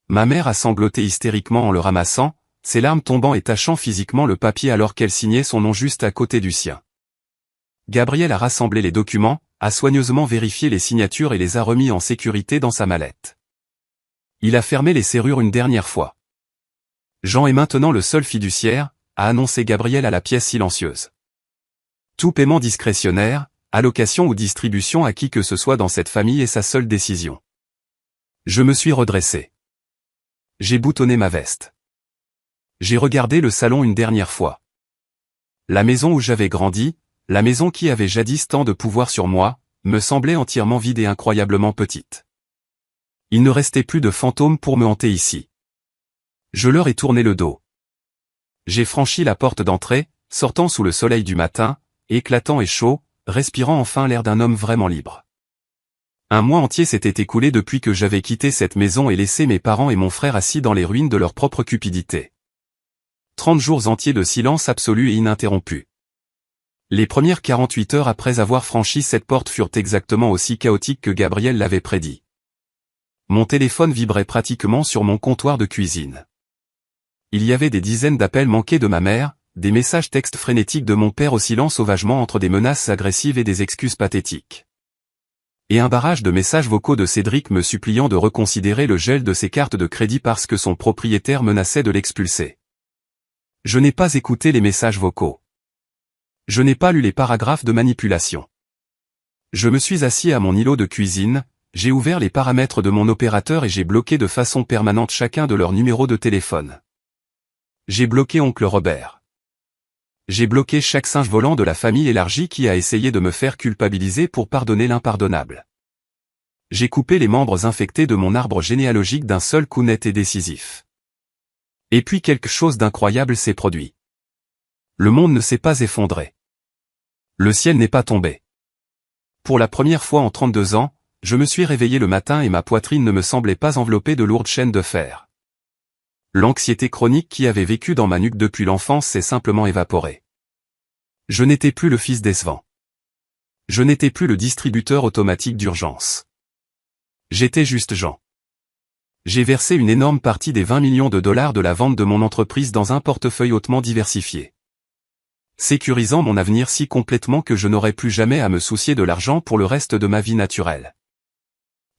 [SPEAKER 1] Ma mère a sangloté hystériquement en le ramassant, ses larmes tombant et tachant physiquement le papier alors qu'elle signait son nom juste à côté du sien. Gabriel a rassemblé les documents, a soigneusement vérifié les signatures et les a remis en sécurité dans sa mallette. Il a fermé les serrures une dernière fois. Jean est maintenant le seul fiduciaire, a annoncé Gabriel à la pièce silencieuse. Tout paiement discrétionnaire, allocation ou distribution à qui que ce soit dans cette famille est sa seule décision. Je me suis redressé. J'ai boutonné ma veste. J'ai regardé le salon une dernière fois. La maison où j'avais grandi, la maison qui avait jadis tant de pouvoir sur moi, me semblait entièrement vide et incroyablement petite. Il ne restait plus de fantômes pour me hanter ici. Je leur ai tourné le dos. J'ai franchi la porte d'entrée, sortant sous le soleil du matin, éclatant et chaud, respirant enfin l'air d'un homme vraiment libre. Un mois entier s'était écoulé depuis que j'avais quitté cette maison et laissé mes parents et mon frère assis dans les ruines de leur propre cupidité. 30 jours entiers de silence absolu et ininterrompu. Les premières 48 heures après avoir franchi cette porte furent exactement aussi chaotiques que Gabriel l'avait prédit. Mon téléphone vibrait pratiquement sur mon comptoir de cuisine. Il y avait des dizaines d'appels manqués de ma mère, des messages textes frénétiques de mon père oscillant sauvagement entre des menaces agressives et des excuses pathétiques. Et un barrage de messages vocaux de Cédric me suppliant de reconsidérer le gel de ses cartes de crédit parce que son propriétaire menaçait de l'expulser. Je n'ai pas écouté les messages vocaux. Je n'ai pas lu les paragraphes de manipulation. Je me suis assis à mon îlot de cuisine, j'ai ouvert les paramètres de mon opérateur et j'ai bloqué de façon permanente chacun de leurs numéros de téléphone. J'ai bloqué oncle Robert. J'ai bloqué chaque singe volant de la famille élargie qui a essayé de me faire culpabiliser pour pardonner l'impardonnable. J'ai coupé les membres infectés de mon arbre généalogique d'un seul coup net et décisif. Et puis quelque chose d'incroyable s'est produit. Le monde ne s'est pas effondré. Le ciel n'est pas tombé. Pour la première fois en 32 ans, je me suis réveillé le matin et ma poitrine ne me semblait pas enveloppée de lourdes chaînes de fer. L'anxiété chronique qui avait vécu dans ma nuque depuis l'enfance s'est simplement évaporée. Je n'étais plus le fils décevant. Je n'étais plus le distributeur automatique d'urgence. J'étais juste Jean. J'ai versé une énorme partie des 20 millions de dollars de la vente de mon entreprise dans un portefeuille hautement diversifié. sécurisant mon avenir si complètement que je n'aurais plus jamais à me soucier de l'argent pour le reste de ma vie naturelle.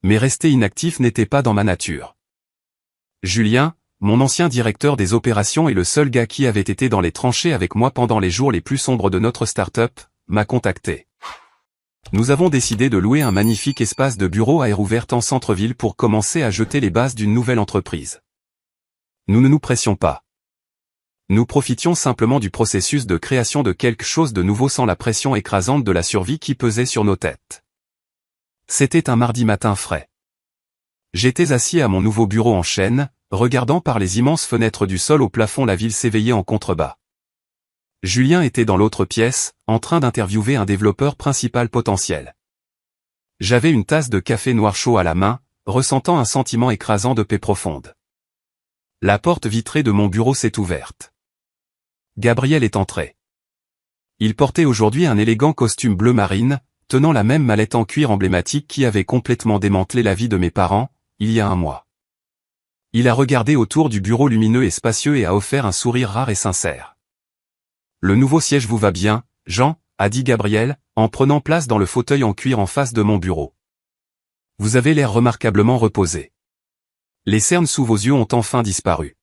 [SPEAKER 1] Mais rester inactif n'était pas dans ma nature. Julien, mon ancien directeur des opérations et le seul gars qui avait été dans les tranchées avec moi pendant les jours les plus sombres de notre start-up, m'a contacté. Nous avons décidé de louer un magnifique espace de bureau à air ouvert en centre-ville pour commencer à jeter les bases d'une nouvelle entreprise. Nous ne nous pressions pas. Nous profitions simplement du processus de création de quelque chose de nouveau sans la pression écrasante de la survie qui pesait sur nos têtes. C'était un mardi matin frais. J'étais assis à mon nouveau bureau en chêne, regardant par les immenses fenêtres du sol au plafond la ville s'éveiller en contrebas. Julien était dans l'autre pièce, en train d'interviewer un développeur principal potentiel. J'avais une tasse de café noir chaud à la main, ressentant un sentiment écrasant de paix profonde. La porte vitrée de mon bureau s'est ouverte. Gabriel est entré. Il portait aujourd'hui un élégant costume bleu marine, tenant la même mallette en cuir emblématique qui avait complètement démantelé la vie de mes parents, il y a un mois. Il a regardé autour du bureau lumineux et spacieux et a offert un sourire rare et sincère. « Le nouveau siège vous va bien, Jean ?» a dit Gabriel, en prenant place dans le fauteuil en cuir en face de mon bureau. « Vous avez l'air remarquablement reposé. » Les cernes sous vos yeux ont enfin disparu.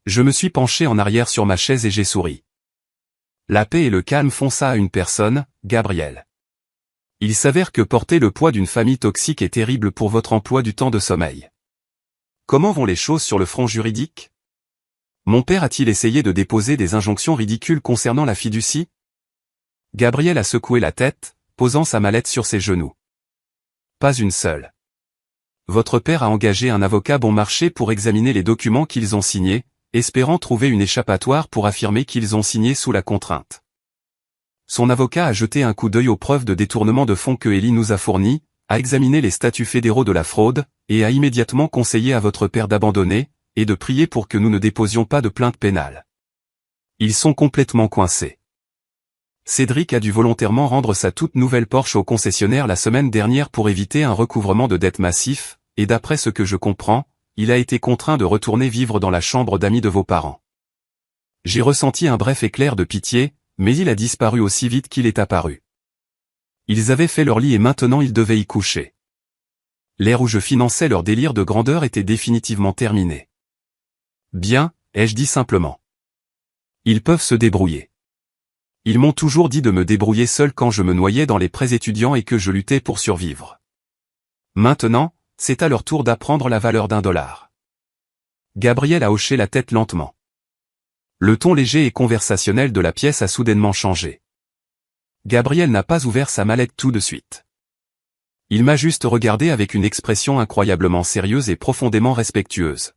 [SPEAKER 1] Je me suis penché en arrière sur ma chaise et j'ai souri. La paix et le calme font ça à une personne, Gabriel. Il s'avère que porter le poids d'une famille toxique est terrible pour votre emploi du temps de sommeil. Comment vont les choses sur le front juridique ? Mon père a-t-il essayé de déposer des injonctions ridicules concernant la fiducie ? Gabriel a secoué la tête, posant sa mallette sur ses genoux. Pas une seule. Votre père a engagé un avocat bon marché pour examiner les documents qu'ils ont signés, espérant trouver une échappatoire pour affirmer qu'ils ont signé sous la contrainte. Son avocat a jeté un coup d'œil aux preuves de détournement de fonds que Ellie nous a fournies, a examiné les statuts fédéraux de la fraude, et a immédiatement conseillé à votre père d'abandonner, et de prier pour que nous ne déposions pas de plainte pénale. Ils sont complètement coincés. Cédric a dû volontairement rendre sa toute nouvelle Porsche au concessionnaire la semaine dernière pour éviter un recouvrement de dettes massif, et d'après ce que je comprends, il a été contraint de retourner vivre dans la chambre d'amis de vos parents. J'ai ressenti un bref éclair de pitié, mais il a disparu aussi vite qu'il est apparu. Ils avaient fait leur lit et maintenant ils devaient y coucher. L'ère où je finançais leur délire de grandeur était définitivement terminée. Bien, ai-je dit simplement. Ils peuvent se débrouiller. Ils m'ont toujours dit de me débrouiller seul quand je me noyais dans les prêts étudiants et que je luttais pour survivre. Maintenant, c'est à leur tour d'apprendre la valeur $1. Gabriel a hoché la tête lentement. Le ton léger et conversationnel de la pièce a soudainement changé. Gabriel n'a pas ouvert sa mallette tout de suite. Il m'a juste regardé avec une expression incroyablement sérieuse et profondément respectueuse.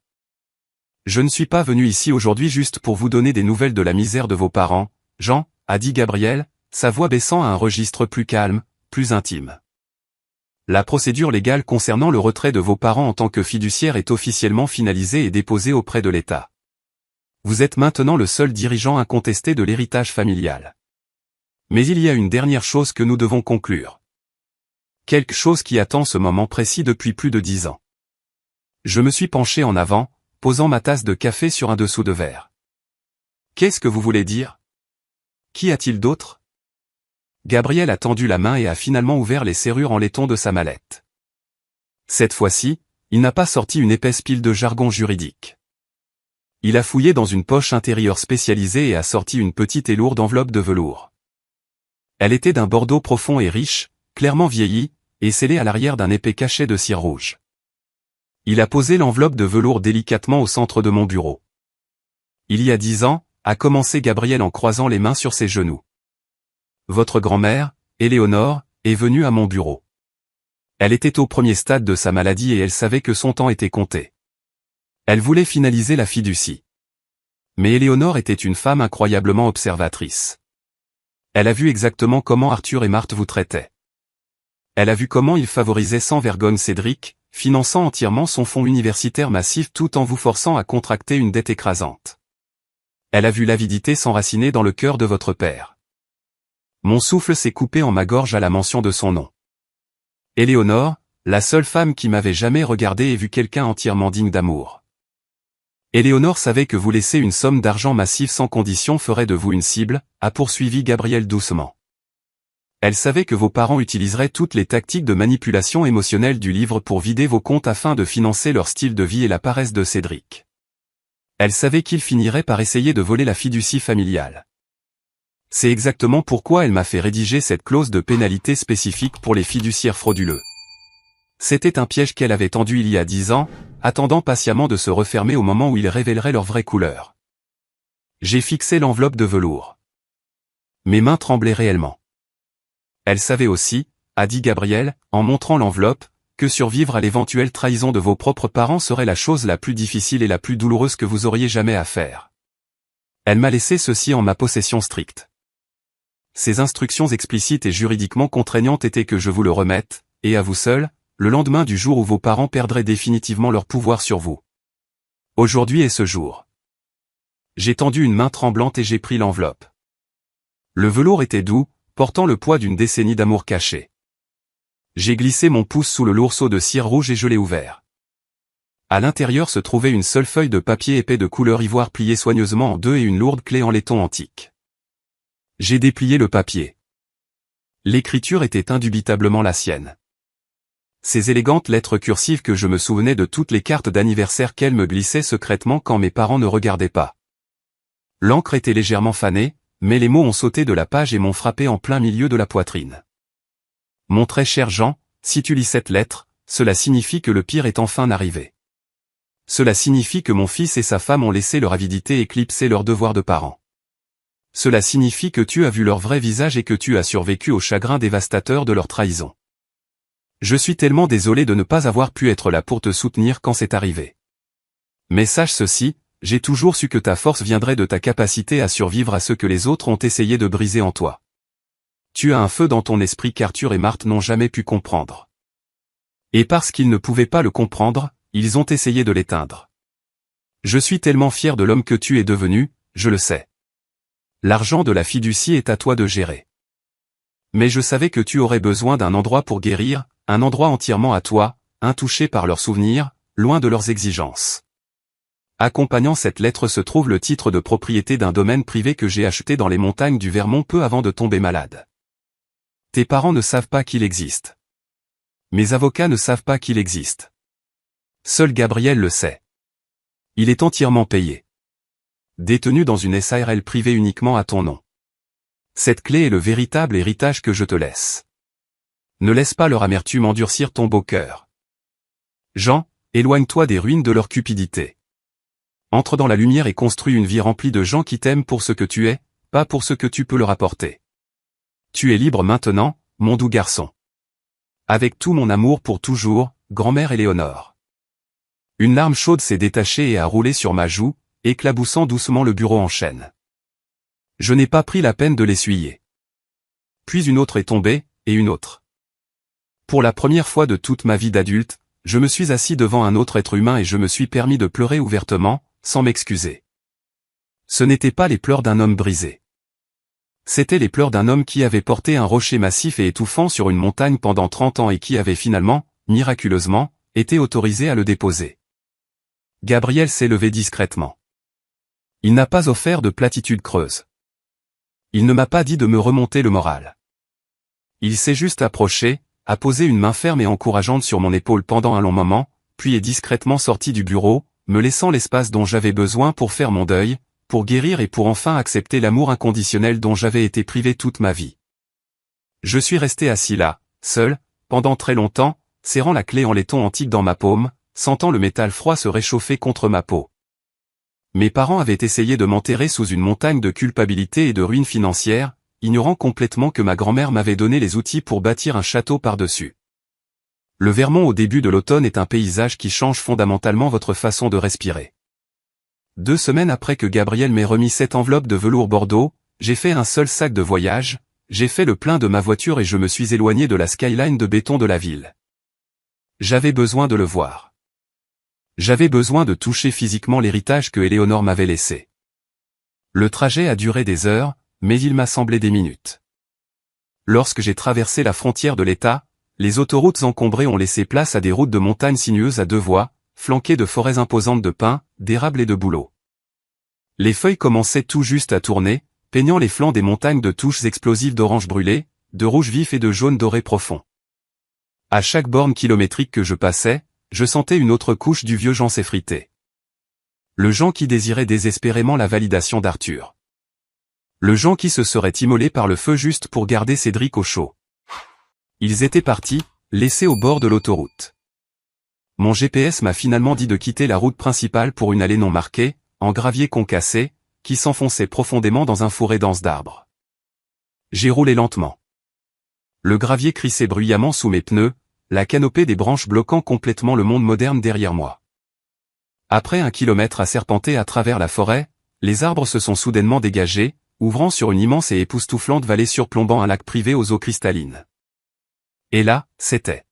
[SPEAKER 1] Je ne suis pas venu ici aujourd'hui juste pour vous donner des nouvelles de la misère de vos parents, Jean, a dit Gabriel, sa voix baissant à un registre plus calme, plus intime. La procédure légale concernant le retrait de vos parents en tant que fiduciaire est officiellement finalisée et déposée auprès de l'État. Vous êtes maintenant le seul dirigeant incontesté de l'héritage familial. Mais il y a une dernière chose que nous devons conclure. Quelque chose qui attend ce moment précis depuis plus de 10 ans. Je me suis penché en avant, posant ma tasse de café sur un dessous de verre. Qu'est-ce que vous voulez dire ? Qui a-t-il d'autre ? Gabriel a tendu la main et a finalement ouvert les serrures en laiton de sa mallette. Cette fois-ci, il n'a pas sorti une épaisse pile de jargon juridique. Il a fouillé dans une poche intérieure spécialisée et a sorti une petite et lourde enveloppe de velours. Elle était d'un bordeaux profond et riche, clairement vieillie, et scellée à l'arrière d'un épais cachet de cire rouge. Il a posé l'enveloppe de velours délicatement au centre de mon bureau. Il y a 10 ans, a commencé Gabriel en croisant les mains sur ses genoux. Votre grand-mère, Éléonore, est venue à mon bureau. Elle était au premier stade de sa maladie et elle savait que son temps était compté. Elle voulait finaliser la fiducie. Mais Éléonore était une femme incroyablement observatrice. Elle a vu exactement comment Arthur et Marthe vous traitaient. Elle a vu comment ils favorisaient sans vergogne Cédric, finançant entièrement son fonds universitaire massif tout en vous forçant à contracter une dette écrasante. Elle a vu l'avidité s'enraciner dans le cœur de votre père. Mon souffle s'est coupé en ma gorge à la mention de son nom. Éléonore, la seule femme qui m'avait jamais regardé et vu quelqu'un entièrement digne d'amour. Éléonore savait que vous laisser une somme d'argent massive sans condition ferait de vous une cible, a poursuivi Gabriel doucement. Elle savait que vos parents utiliseraient toutes les tactiques de manipulation émotionnelle du livre pour vider vos comptes afin de financer leur style de vie et la paresse de Cédric. Elle savait qu'il finirait par essayer de voler la fiducie familiale. C'est exactement pourquoi elle m'a fait rédiger cette clause de pénalité spécifique pour les fiduciaires frauduleux. C'était un piège qu'elle avait tendu il y a 10 ans, attendant patiemment de se refermer au moment où ils révéleraient leur vraie couleur. J'ai fixé l'enveloppe de velours. Mes mains tremblaient réellement. Elle savait aussi, a dit Gabriel, en montrant l'enveloppe, que survivre à l'éventuelle trahison de vos propres parents serait la chose la plus difficile et la plus douloureuse que vous auriez jamais à faire. Elle m'a laissé ceci en ma possession stricte. Ces instructions explicites et juridiquement contraignantes étaient que je vous le remette, et à vous seul, le lendemain du jour où vos parents perdraient définitivement leur pouvoir sur vous. Aujourd'hui est ce jour. J'ai tendu une main tremblante et j'ai pris l'enveloppe. Le velours était doux, portant le poids d'une décennie d'amour caché. J'ai glissé mon pouce sous le lourd seau de cire rouge et je l'ai ouvert. À l'intérieur se trouvait une seule feuille de papier épais de couleur ivoire pliée soigneusement en deux et une lourde clé en laiton antique. J'ai déplié le papier. L'écriture était indubitablement la sienne. Ces élégantes lettres cursives que je me souvenais de toutes les cartes d'anniversaire qu'elle me glissait secrètement quand mes parents ne regardaient pas. L'encre était légèrement fanée, mais les mots ont sauté de la page et m'ont frappé en plein milieu de la poitrine. Mon très cher Jean, si tu lis cette lettre, cela signifie que le pire est enfin arrivé. Cela signifie que mon fils et sa femme ont laissé leur avidité éclipser leur devoir de parents. Cela signifie que tu as vu leur vrai visage et que tu as survécu au chagrin dévastateur de leur trahison. Je suis tellement désolé de ne pas avoir pu être là pour te soutenir quand c'est arrivé. Mais sache ceci, j'ai toujours su que ta force viendrait de ta capacité à survivre à ce que les autres ont essayé de briser en toi. Tu as un feu dans ton esprit qu'Arthur et Marthe n'ont jamais pu comprendre. Et parce qu'ils ne pouvaient pas le comprendre, ils ont essayé de l'éteindre. Je suis tellement fier de l'homme que tu es devenu, je le sais. L'argent de la fiducie est à toi de gérer. Mais je savais que tu aurais besoin d'un endroit pour guérir, un endroit entièrement à toi, intouché par leurs souvenirs, loin de leurs exigences. Accompagnant cette lettre se trouve le titre de propriété d'un domaine privé que j'ai acheté dans les montagnes du Vermont peu avant de tomber malade. Tes parents ne savent pas qu'il existe. Mes avocats ne savent pas qu'il existe. Seul Gabriel le sait. Il est entièrement payé. Détenu dans une SARL privée uniquement à ton nom. Cette clé est le véritable héritage que je te laisse. Ne laisse pas leur amertume endurcir ton beau cœur. Jean, éloigne-toi des ruines de leur cupidité. Entre dans la lumière et construis une vie remplie de gens qui t'aiment pour ce que tu es, pas pour ce que tu peux leur apporter. Tu es libre maintenant, mon doux garçon. Avec tout mon amour pour toujours, grand-mère Éléonore. Une larme chaude s'est détachée et a roulé sur ma joue, éclaboussant doucement le bureau en chêne. Je n'ai pas pris la peine de l'essuyer. Puis une autre est tombée, et une autre. Pour la première fois de toute ma vie d'adulte, je me suis assis devant un autre être humain et je me suis permis de pleurer ouvertement, sans m'excuser. Ce n'étaient pas les pleurs d'un homme brisé. C'étaient les pleurs d'un homme qui avait porté un rocher massif et étouffant sur une montagne pendant 30 ans et qui avait finalement, miraculeusement, été autorisé à le déposer. Gabriel s'est levé discrètement. Il n'a pas offert de platitudes creuses. Il ne m'a pas dit de me remonter le moral. Il s'est juste approché, a posé une main ferme et encourageante sur mon épaule pendant un long moment, puis est discrètement sorti du bureau, me laissant l'espace dont j'avais besoin pour faire mon deuil, pour guérir et pour enfin accepter l'amour inconditionnel dont j'avais été privé toute ma vie. Je suis resté assis là, seul, pendant très longtemps, serrant la clé en laiton antique dans ma paume, sentant le métal froid se réchauffer contre ma peau. Mes parents avaient essayé de m'enterrer sous une montagne de culpabilité et de ruines financières, ignorant complètement que ma grand-mère m'avait donné les outils pour bâtir un château par-dessus. Le Vermont au début de l'automne est un paysage qui change fondamentalement votre façon de respirer. 2 semaines après que Gabriel m'ait remis cette enveloppe de velours bordeaux, j'ai fait un seul sac de voyage, j'ai fait le plein de ma voiture et je me suis éloigné de la skyline de béton de la ville. J'avais besoin de le voir. J'avais besoin de toucher physiquement l'héritage que Éléonore m'avait laissé. Le trajet a duré des heures, mais il m'a semblé des minutes. Lorsque j'ai traversé la frontière de l'État, les autoroutes encombrées ont laissé place à des routes de montagne sinueuses à 2 voies, flanqué de forêts imposantes de pins, d'érables et de bouleaux. Les feuilles commençaient tout juste à tourner, peignant les flancs des montagnes de touches explosives d'orange brûlé, de rouge vif et de jaune doré profond. À chaque borne kilométrique que je passais, je sentais une autre couche du vieux Jean s'effriter. Le Jean qui désirait désespérément la validation d'Arthur. Le Jean qui se serait immolé par le feu juste pour garder Cédric au chaud. Ils étaient partis, laissés au bord de l'autoroute. Mon GPS m'a finalement dit de quitter la route principale pour une allée non marquée, en gravier concassé, qui s'enfonçait profondément dans un fourré dense d'arbres. J'ai roulé lentement. Le gravier crissait bruyamment sous mes pneus, la canopée des branches bloquant complètement le monde moderne derrière moi. Après 1 kilomètre à serpenter à travers la forêt, les arbres se sont soudainement dégagés, ouvrant sur une immense et époustouflante vallée surplombant un lac privé aux eaux cristallines. Et là, c'était.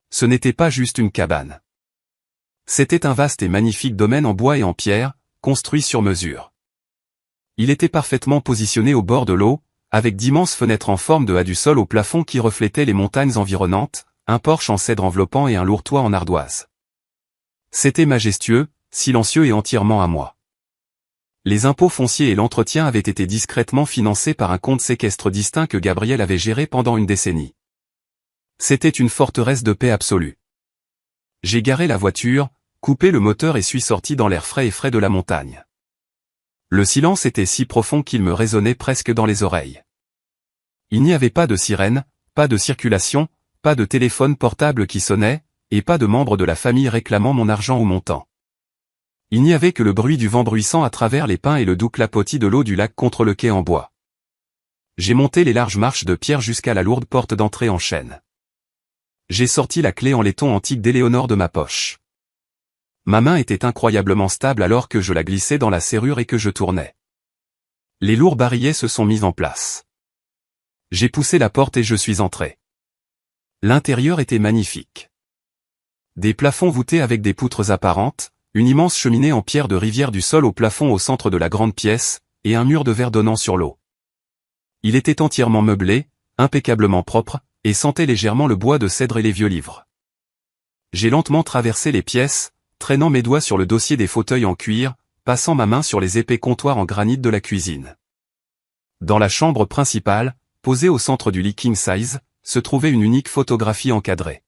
[SPEAKER 1] Ce n'était pas juste une cabane. C'était un vaste et magnifique domaine en bois et en pierre, construit sur mesure. Il était parfaitement positionné au bord de l'eau, avec d'immenses fenêtres en forme de A du sol au plafond qui reflétaient les montagnes environnantes, un porche en cèdre enveloppant et un lourd toit en ardoise. C'était majestueux, silencieux et entièrement à moi. Les impôts fonciers et l'entretien avaient été discrètement financés par un compte séquestre distinct que Gabriel avait géré pendant une décennie. C'était une forteresse de paix absolue. J'ai garé la voiture, coupé le moteur et suis sorti dans l'air frais et frais de la montagne. Le silence était si profond qu'il me résonnait presque dans les oreilles. Il n'y avait pas de sirène, pas de circulation, pas de téléphone portable qui sonnait, et pas de membres de la famille réclamant mon argent ou mon temps. Il n'y avait que le bruit du vent bruissant à travers les pins et le doux clapotis de l'eau du lac contre le quai en bois. J'ai monté les larges marches de pierre jusqu'à la lourde porte d'entrée en chêne. J'ai sorti la clé en laiton antique d'Éléonore de ma poche. Ma main était incroyablement stable alors que je la glissais dans la serrure et que je tournais. Les lourds barillets se sont mis en place. J'ai poussé la porte et je suis entré. L'intérieur était magnifique. Des plafonds voûtés avec des poutres apparentes, une immense cheminée en pierre de rivière du sol au plafond au centre de la grande pièce, et un mur de verre donnant sur l'eau. Il était entièrement meublé, impeccablement propre, et sentait légèrement le bois de cèdre et les vieux livres. J'ai lentement traversé les pièces, traînant mes doigts sur le dossier des fauteuils en cuir, passant ma main sur les épais comptoirs en granit de la cuisine. Dans la chambre principale, posée au centre du lit king size, se trouvait une unique photographie encadrée.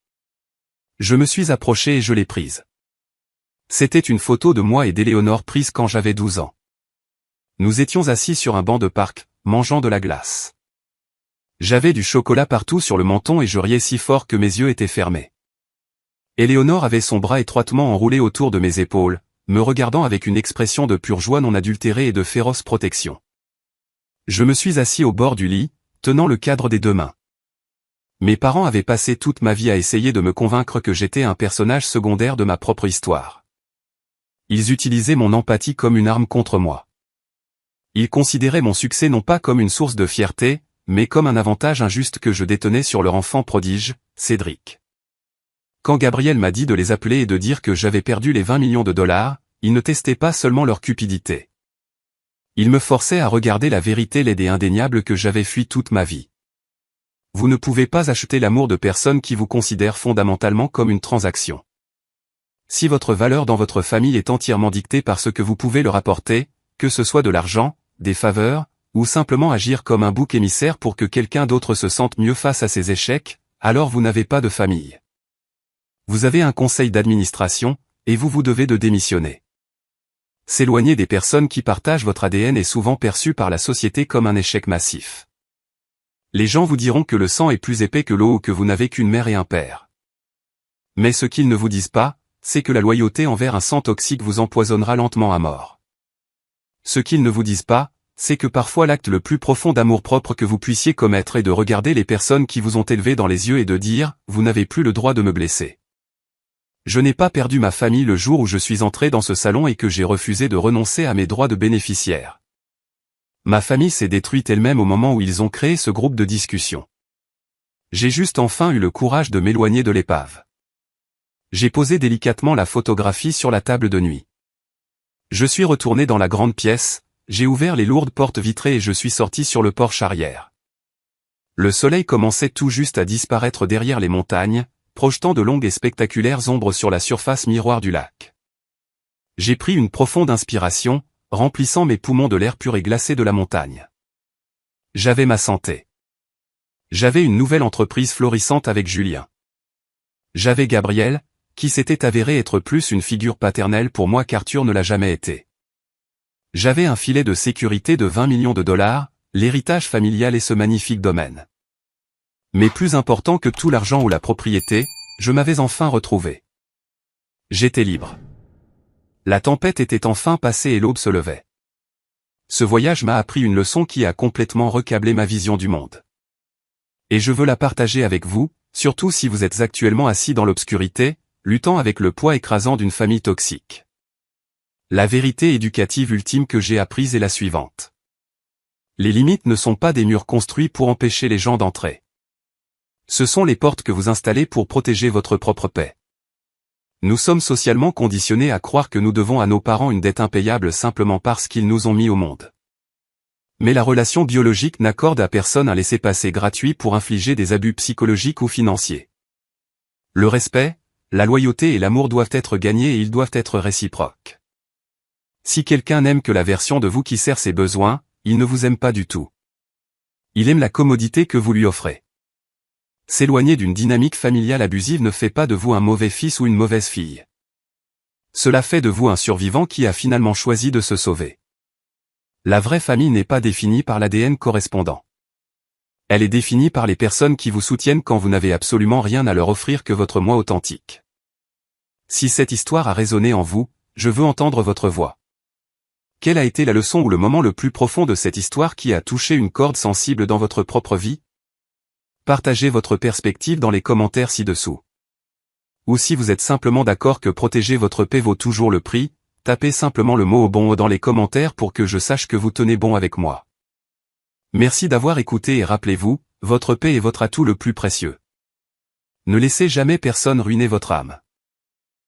[SPEAKER 1] Je me suis approché et je l'ai prise. C'était une photo de moi et d'Éléonore prise quand j'avais 12 ans. Nous étions assis sur un banc de parc, mangeant de la glace. J'avais du chocolat partout sur le menton et je riais si fort que mes yeux étaient fermés. Éléonore avait son bras étroitement enroulé autour de mes épaules, me regardant avec une expression de pure joie non adultérée et de féroce protection. Je me suis assis au bord du lit, tenant le cadre des 2 mains. Mes parents avaient passé toute ma vie à essayer de me convaincre que j'étais un personnage secondaire de ma propre histoire. Ils utilisaient mon empathie comme une arme contre moi. Ils considéraient mon succès non pas comme une source de fierté, mais comme un avantage injuste que je détenais sur leur enfant prodige, Cédric. Quand Gabriel m'a dit de les appeler et de dire que j'avais perdu les 20 millions de dollars, ils ne testaient pas seulement leur cupidité. Ils me forçaient à regarder la vérité laide et indéniable que j'avais fui toute ma vie. Vous ne pouvez pas acheter l'amour de personnes qui vous considèrent fondamentalement comme une transaction. Si votre valeur dans votre famille est entièrement dictée par ce que vous pouvez leur apporter, que ce soit de l'argent, des faveurs, ou simplement agir comme un bouc émissaire pour que quelqu'un d'autre se sente mieux face à ses échecs, alors vous n'avez pas de famille. Vous avez un conseil d'administration, et vous devez de démissionner. S'éloigner des personnes qui partagent votre ADN est souvent perçu par la société comme un échec massif. Les gens vous diront que le sang est plus épais que l'eau ou que vous n'avez qu'une mère et un père. Mais ce qu'ils ne vous disent pas, c'est que la loyauté envers un sang toxique vous empoisonnera lentement à mort. Ce qu'ils ne vous disent pas, c'est que parfois l'acte le plus profond d'amour-propre que vous puissiez commettre est de regarder les personnes qui vous ont élevé dans les yeux et de dire « Vous n'avez plus le droit de me blesser ». Je n'ai pas perdu ma famille le jour où je suis entré dans ce salon et que j'ai refusé de renoncer à mes droits de bénéficiaire. Ma famille s'est détruite elle-même au moment où ils ont créé ce groupe de discussion. J'ai juste enfin eu le courage de m'éloigner de l'épave. J'ai posé délicatement la photographie sur la table de nuit. Je suis retourné dans la grande pièce, j'ai ouvert les lourdes portes vitrées et je suis sorti sur le porche arrière. Le soleil commençait tout juste à disparaître derrière les montagnes, projetant de longues et spectaculaires ombres sur la surface miroir du lac. J'ai pris une profonde inspiration, remplissant mes poumons de l'air pur et glacé de la montagne. J'avais ma santé. J'avais une nouvelle entreprise florissante avec Julien. J'avais Gabriel, qui s'était avéré être plus une figure paternelle pour moi qu'Arthur ne l'a jamais été. J'avais un filet de sécurité de 20 millions de dollars, l'héritage familial et ce magnifique domaine. Mais plus important que tout l'argent ou la propriété, je m'avais enfin retrouvé. J'étais libre. La tempête était enfin passée et l'aube se levait. Ce voyage m'a appris une leçon qui a complètement recablé ma vision du monde. Et je veux la partager avec vous, surtout si vous êtes actuellement assis dans l'obscurité, luttant avec le poids écrasant d'une famille toxique. La vérité éducative ultime que j'ai apprise est la suivante. Les limites ne sont pas des murs construits pour empêcher les gens d'entrer. Ce sont les portes que vous installez pour protéger votre propre paix. Nous sommes socialement conditionnés à croire que nous devons à nos parents une dette impayable simplement parce qu'ils nous ont mis au monde. Mais la relation biologique n'accorde à personne un laissez-passer gratuit pour infliger des abus psychologiques ou financiers. Le respect, la loyauté et l'amour doivent être gagnés et ils doivent être réciproques. Si quelqu'un n'aime que la version de vous qui sert ses besoins, il ne vous aime pas du tout. Il aime la commodité que vous lui offrez. S'éloigner d'une dynamique familiale abusive ne fait pas de vous un mauvais fils ou une mauvaise fille. Cela fait de vous un survivant qui a finalement choisi de se sauver. La vraie famille n'est pas définie par l'ADN correspondant. Elle est définie par les personnes qui vous soutiennent quand vous n'avez absolument rien à leur offrir que votre moi authentique. Si cette histoire a résonné en vous, je veux entendre votre voix. Quelle a été la leçon ou le moment le plus profond de cette histoire qui a touché une corde sensible dans votre propre vie? Partagez votre perspective dans les commentaires ci-dessous. Ou si vous êtes simplement d'accord que protéger votre paix vaut toujours le prix, tapez simplement le mot au bon dans les commentaires pour que je sache que vous tenez bon avec moi. Merci d'avoir écouté et rappelez-vous, votre paix est votre atout le plus précieux. Ne laissez jamais personne ruiner votre âme.